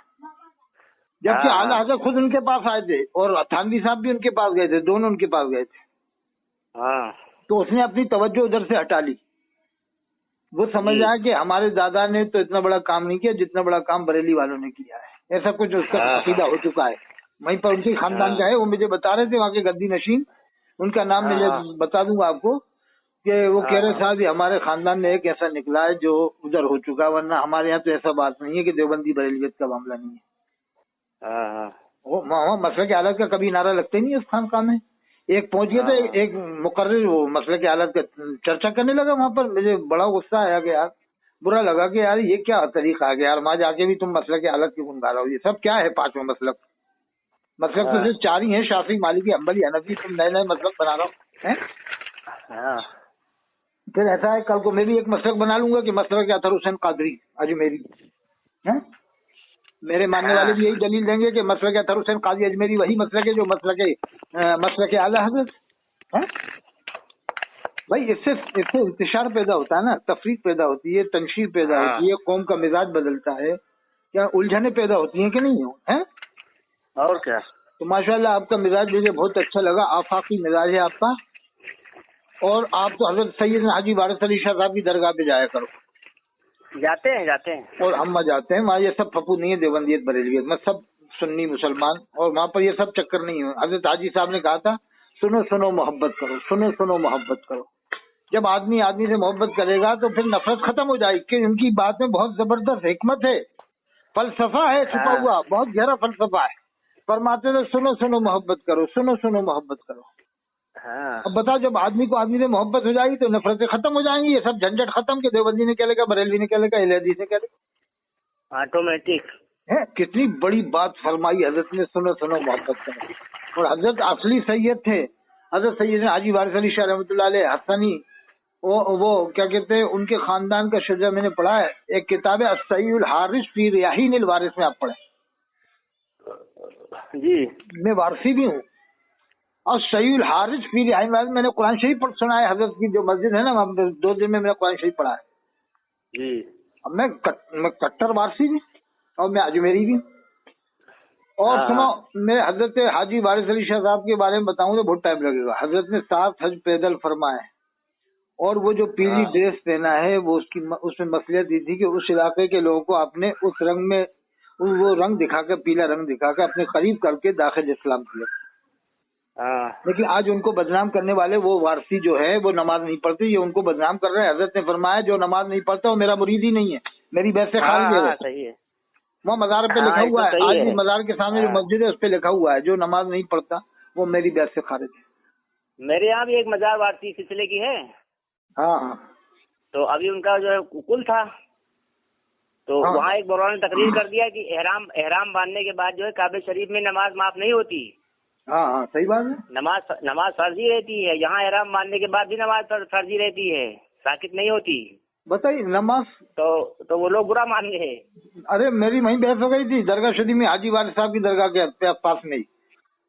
S1: जबकि आला हजरत खुद उनके पास आए थे और थानवी साहब भी उनके पास गए थे, दोनों उनके पास गए थे। तो उसने अपनी तवज्जो उधर से हटा ली। वो समझ रहा है कि हमारे दादा ने तो इतना बड़ा काम नहीं किया जितना बड़ा काम बरेली वालों ने किया है, ऐसा कुछ उसका अकीदा हो चुका है। वहीं पर उनके खानदान का है, वो मुझे बता रहे थे वहाँ के गद्दी नशीन, उनका नाम मैं बता दूंगा आपको, कि वो कह रहे साहब हमारे खानदान में एक ऐसा निकला है जो उधर हो चुका, वरना हमारे यहाँ तो ऐसा बात नहीं है कि देवबंदी बरेलियत का मामला नहीं है। वो मसले की हालत का कभी नारा लगते नहीं है उस खानका में। एक पहुंच गया तो एक मुकर्रिर वो मसले की हालत का चर्चा करने लगा वहाँ पर। मुझे बड़ा गुस्सा आया कि यार, बुरा लगा कि यार ये क्या तरीका आ गया यार, वहाँ जाके भी तुम मसले की हालत की गुन गा रहे हो। ये सब क्या है? पांचवा मसलक तो सिर्फ चार ही है, शाफी, मालिकी, हम्बली, हनफी। तुम नए नए मसलक बना रहा हो हैं। फिर ऐसा है, कल को मैं भी एक मसलक बना लूंगा कि मसलक अतहर हुसैन कादरी अजमेरी है। मेरे मानने वाले भी यही दलील देंगे कि मसलक अतहर हुसैन कादरी अजमेरी वही मसलक है जो मसलक आला हज़रत है। भाई इससे इंतशार पैदा होता है ना, तफरीक पैदा होती है, तनशीर पैदा होती है, कौम का मिजाज बदलता है, क्या उलझने पैदा होती हैं कि नहीं हो है?
S2: और क्या। तो
S1: माशाल्लाह आपका मिजाज मुझे बहुत अच्छा लगा, आफाकी मिजाज है आपका। और आप तो हजरत सैयद हाजी वारिस अली शाह साहब की दरगाह पे जाया करो।
S2: जाते हैं
S1: और हम जाते हैं वहाँ। ये सब फपू नहीं है देवबंदियत बरेलियत में, सब सुन्नी मुसलमान, और वहाँ पर ये सब चक्कर नहीं है। हजरत हाजी साहब ने कहा था सुनो सुनो मोहब्बत करो, सुनो सुनो मोहब्बत करो। जब आदमी से मोहब्बत करेगा तो फिर नफरत खत्म हो जाएगी। कि उनकी बात में बहुत जबरदस्त हिकमत है, फलसफा है छुपा हुआ, बहुत गहरा फलसफा है। फरमाते थे सुनो सुनो मोहब्बत करो, सुनो सुनो मोहब्बत करो। अब बताओ, जब आदमी से मोहब्बत हो जाएगी तो नफरतें खत्म हो जाएंगी। ये सब झंझट खत्म के देवबंदी ने क्या लिखा, बरेलवी ने क्या लिखा, इलाही ने क्या लिखा,
S2: ऑटोमेटिक
S1: है। कितनी बड़ी बात फरमाई हजरत ने, सुनो सुनो मोहब्बत करो। और हजरत असली सैयद थे, हजरत सैयद हाजी वारिस अली शाह रहमतुल्लाह अलैह हसनी। वो क्या कहते हैं, उनके खानदान का शजरा मैंने पढ़ा है, एक किताब है अस्सईउल हारिस फी रियाहीनिल वारिस में, आप पढ़े
S2: जी। मैं
S1: वारसी भी हूँ। और सईउल हारिस फी रियाहीनिल वारिस मैंने कुरान शरीफ पढ़ सुना है। हजरत की जो मस्जिद है ना, 2 दिन में मैंने कुरान शरीफ पढ़ा है
S2: जी।
S1: अब मैं कट्टर वारसी भी और मैं अजमेरी भी। और सुनो, मैं हजरत हाजी वारिस अली शाह साहब के बारे में बताऊं तो बहुत टाइम लगेगा। हजरत ने 7 हज पैदल फरमाए, और वो जो पीली ड्रेस पहना है वो उसमें मसलियत दी थी कि उस इलाके के लोगों को आपने उस रंग में वो रंग दिखाकर, पीला रंग दिखाकर अपने करीब करके दाखिल इस्लाम किया। लेकिन आज उनको बदनाम करने वाले वो वारसी जो है वो नमाज नहीं पढ़ते, ये उनको बदनाम कर रहे हैं। हजरत ने फरमाया जो नमाज नहीं पढ़ता वो मेरा मुरीद ही नहीं है, मेरी बैत से खारिज है।
S2: सही है।
S1: वहाँ मजार पे लिखा हुआ है, आज भी मजार के सामने जो मस्जिद है उस पे लिखा हुआ है जो नमाज नहीं पढ़ता वो मेरी बैत से खारिज है।
S2: मेरे यहाँ भी एक मजार वारसी सिलसिले की है।
S1: हाँ।
S2: तो अभी उनका जो है कुल था, तो वहाँ एक बरौन ने तकरीर कर दिया कि एहराम बांधने के बाद जो है काबे शरीफ में नमाज माफ नहीं होती।
S1: हाँ सही बात है,
S2: नमाज फर्जी रहती है। यहाँ एहराम बांधने के बाद भी नमाज फर्जी रहती है, साकित नहीं होती।
S1: बताइए नमाज।
S2: तो वो लोग बुरा मान गए।
S1: अरे मेरी वहीं बहस हो गई थी दरगाह शरीफ में, हाजी वारिस साहब की दरगाह के पास में ही।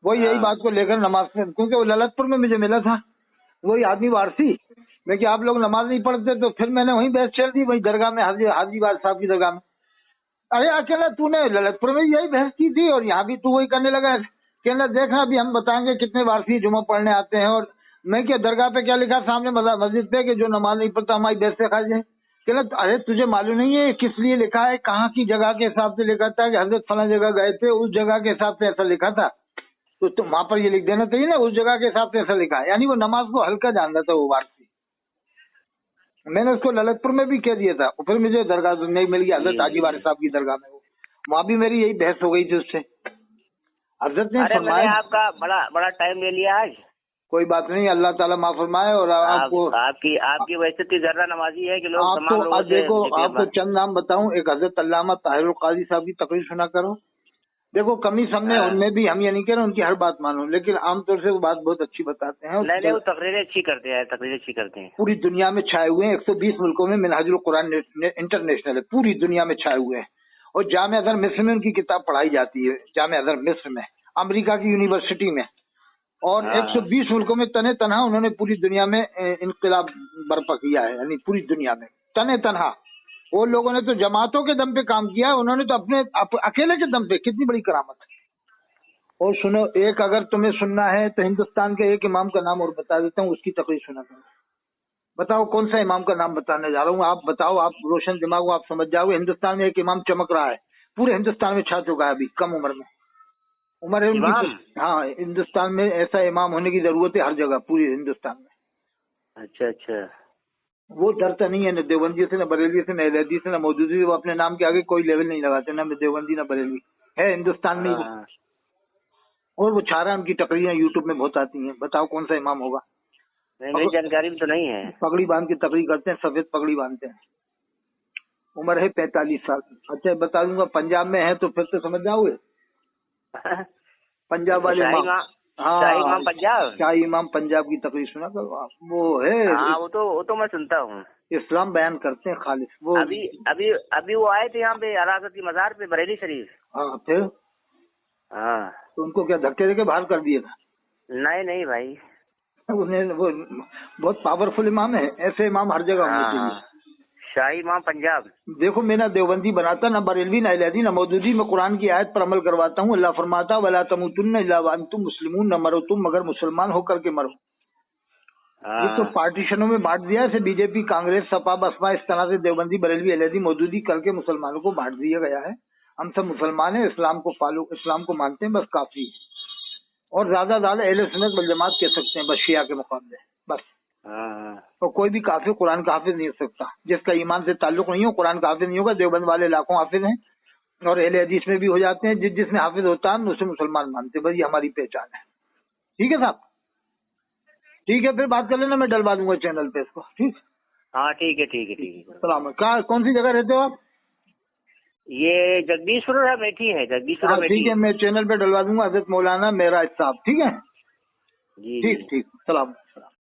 S1: वो यही बात को लेकर नमाज में, क्योंकि वो ललितपुर में मुझे मिला था वही आदमी वारसी, लेकिन आप लोग नमाज नहीं पढ़ते, तो फिर मैंने वहीं बहस चल दी वही दरगाह में, हाजी वारिस साहब की दरगाह में। अरे अकेला तूने ललितपुर में यही बहस की थी और यहाँ भी तू वही करने लगा। कहना देखा अभी हम बताएंगे कितने वारसी जुमा पढ़ने आते हैं। और मैं क्या दरगाह पे क्या लिखा सामने मस्जिद पे कि जो नमाज नहीं पढ़ता हमारी बहस से खा जाए। कहना अरे तुझे मालूम नहीं है किस लिए लिखा है, कहाँ की जगह के हिसाब से लिखा था कि हजरत फला जगह गए थे उस जगह के हिसाब से ऐसा लिखा था, तो तुम वहाँ पर ये लिख देना चाहिए ना उस जगह के हिसाब से ऐसा लिखा है। यानी वो नमाज को हल्का जानता था वो वारसी। मैंने उसको ललितपुर में भी कह दिया था, फिर मुझे दरगाह नहीं मिल गया हजरत हाजी वारिस साहब की दरगाह में, वहाँ भी मेरी यही बहस हो गई थी उससे। हजरत ने फरमाया
S2: आपका बड़ा टाइम ले लिया आज।
S1: कोई बात नहीं, अल्लाह ताला माफ फरमाए। और आपको
S2: आपकी वैसे जर्रा नमाजी है कि लोग
S1: आपको देखो आपको चंद नाम बताऊं। एक हजरत अल्लामा ताहिरुल काजी साहब की तकरीर सुना करो। देखो कमी सामने उनमें भी, हम ये नहीं कह रहे उनकी हर बात मानो, लेकिन आमतौर से वो बात बहुत अच्छी बताते हैं।
S2: नहीं वो तकरीरें अच्छी करते हैं।
S1: पूरी दुनिया में छाए हुए हैं, 120 मुल्कों में मिनहाजुल कुरान इंटरनेशनल है, पूरी दुनिया में छाए हुए हैं। और जामे अज़हर मिस्र में उनकी किताब पढ़ाई जाती है, जामे अज़हर मिस्र में अमेरिका की यूनिवर्सिटी में, और
S2: हाँ।
S1: 120 मुल्कों में तने तनहा उन्होंने पूरी दुनिया में इनकलाब बर्पा किया है, यानी पूरी दुनिया में तने तनहा। वो लोगों ने तो जमातों के दम पे काम किया, उन्होंने तो अपने अकेले के दम पे, कितनी बड़ी करामत है। और सुनो, एक अगर तुम्हें सुनना है तो हिंदुस्तान के एक इमाम का नाम और बता देता हूँ, उसकी तकरीर सुना करो। बताओ कौन सा इमाम का नाम बताने जा रहा हूँ, आप बताओ, आप रोशन दिमाग हो, आप समझ जाओगे। हिंदुस्तान में एक इमाम चमक रहा है, पूरे हिंदुस्तान में छा चुका है अभी कम उम्र में, उम्र है उनकी। हाँ, हिंदुस्तान में ऐसा इमाम होने की जरूरत है हर जगह, पूरे हिंदुस्तान में।
S2: अच्छा अच्छा।
S1: वो डरता नहीं है, न देवबंदी से, न बरेली से, न अहलदी से, न मौदूदी से। वो अपने नाम के आगे कोई लेवल नहीं लगाते, न देवबंदी न बरेली, है हिंदुस्तान में वो। और वो छा रहा है, उनकी तकरीरें यूट्यूब में बहुत आती हैं। बताओ कौन सा इमाम होगा।
S2: मेरी जानकारी में तो नहीं है।
S1: पगड़ी बांध के तकरीर करते हैं, सफेद पगड़ी बांधते हैं, उम्र है 45 साल। अच्छा बता दूंगा, पंजाब में है तो फिर तो समझ जाओगे। पंजाब वाले इमाम, हाँ शाही इमाम पंजाब की तकरीर सुना करो आप। वो है,
S2: हाँ वो तो मैं सुनता हूँ।
S1: इस्लाम बयान करते हैं खालिस वो।
S2: अभी वो आए थे यहाँ पे अरासत की मज़ार पे, बरेली शरीफ।
S1: हाँ फिर
S2: हाँ,
S1: तो उनको क्या धक्के देके बाहर कर दिया था?
S2: नहीं भाई,
S1: उन्हें वो बहुत पावरफुल इमाम है, ऐसे इमाम हर जगह होने चाहिए।
S2: शाही इमाम पंजाब।
S1: देखो मैं ना देवबंदी बनाता, ना बरेलवी, ना अहलदी, ना मौदूदी। मैं कुरान की आयत पर अमल करवाता हूँ। अल्लाह फरमाता वला तमुतुन्ना इल्ला व अंतुम मुस्लिमून, न मरो तुम मगर मुसलमान होकर के मरो। ये तो पार्टीशनों में बांट दिया है, बीजेपी, कांग्रेस, सपा, बसपा, इस तरह से देवबंदी, बरेलवी, अहलदी, मौदूदी करके मुसलमानों को बांट दिया गया है। हम सब मुसलमान हैं, इस्लाम को फॉलो, इस्लाम को मानते हैं, बस काफी है। और ज्यादा अहले सुन्नत वल जमात कह सकते हैं बस, शिया के मुकाबले बस। तो कोई भी काफिर कुरान का हाफिज नहीं हो सकता, जिसका ईमान से ताल्लुक नहीं हो, कुरान का हाफिज नहीं होगा। देवबंद वाले लाखों हाफिज हैं, और अहले हदीस में भी हो जाते हैं। जिसमें हाफिज होता है उसे मुसलमान मानते हैं, बस ये हमारी पहचान है। ठीक है साहब, ठीक है, फिर बात कर लेना, मैं डलवा दूंगा चैनल पे इसको। ठीक,
S2: हाँ ठीक है।
S1: सलाम। कहाँ, कौन सी जगह रहते हो आप?
S2: ये जगदीशपुर है, मेठी है, जगदीशपुर।
S1: हाँ ठीक है, मैं चैनल पे डलवा दूंगा, हजरत मौलाना मेराज साहब। ठीक है,
S2: जी
S1: ठीक, सलाम।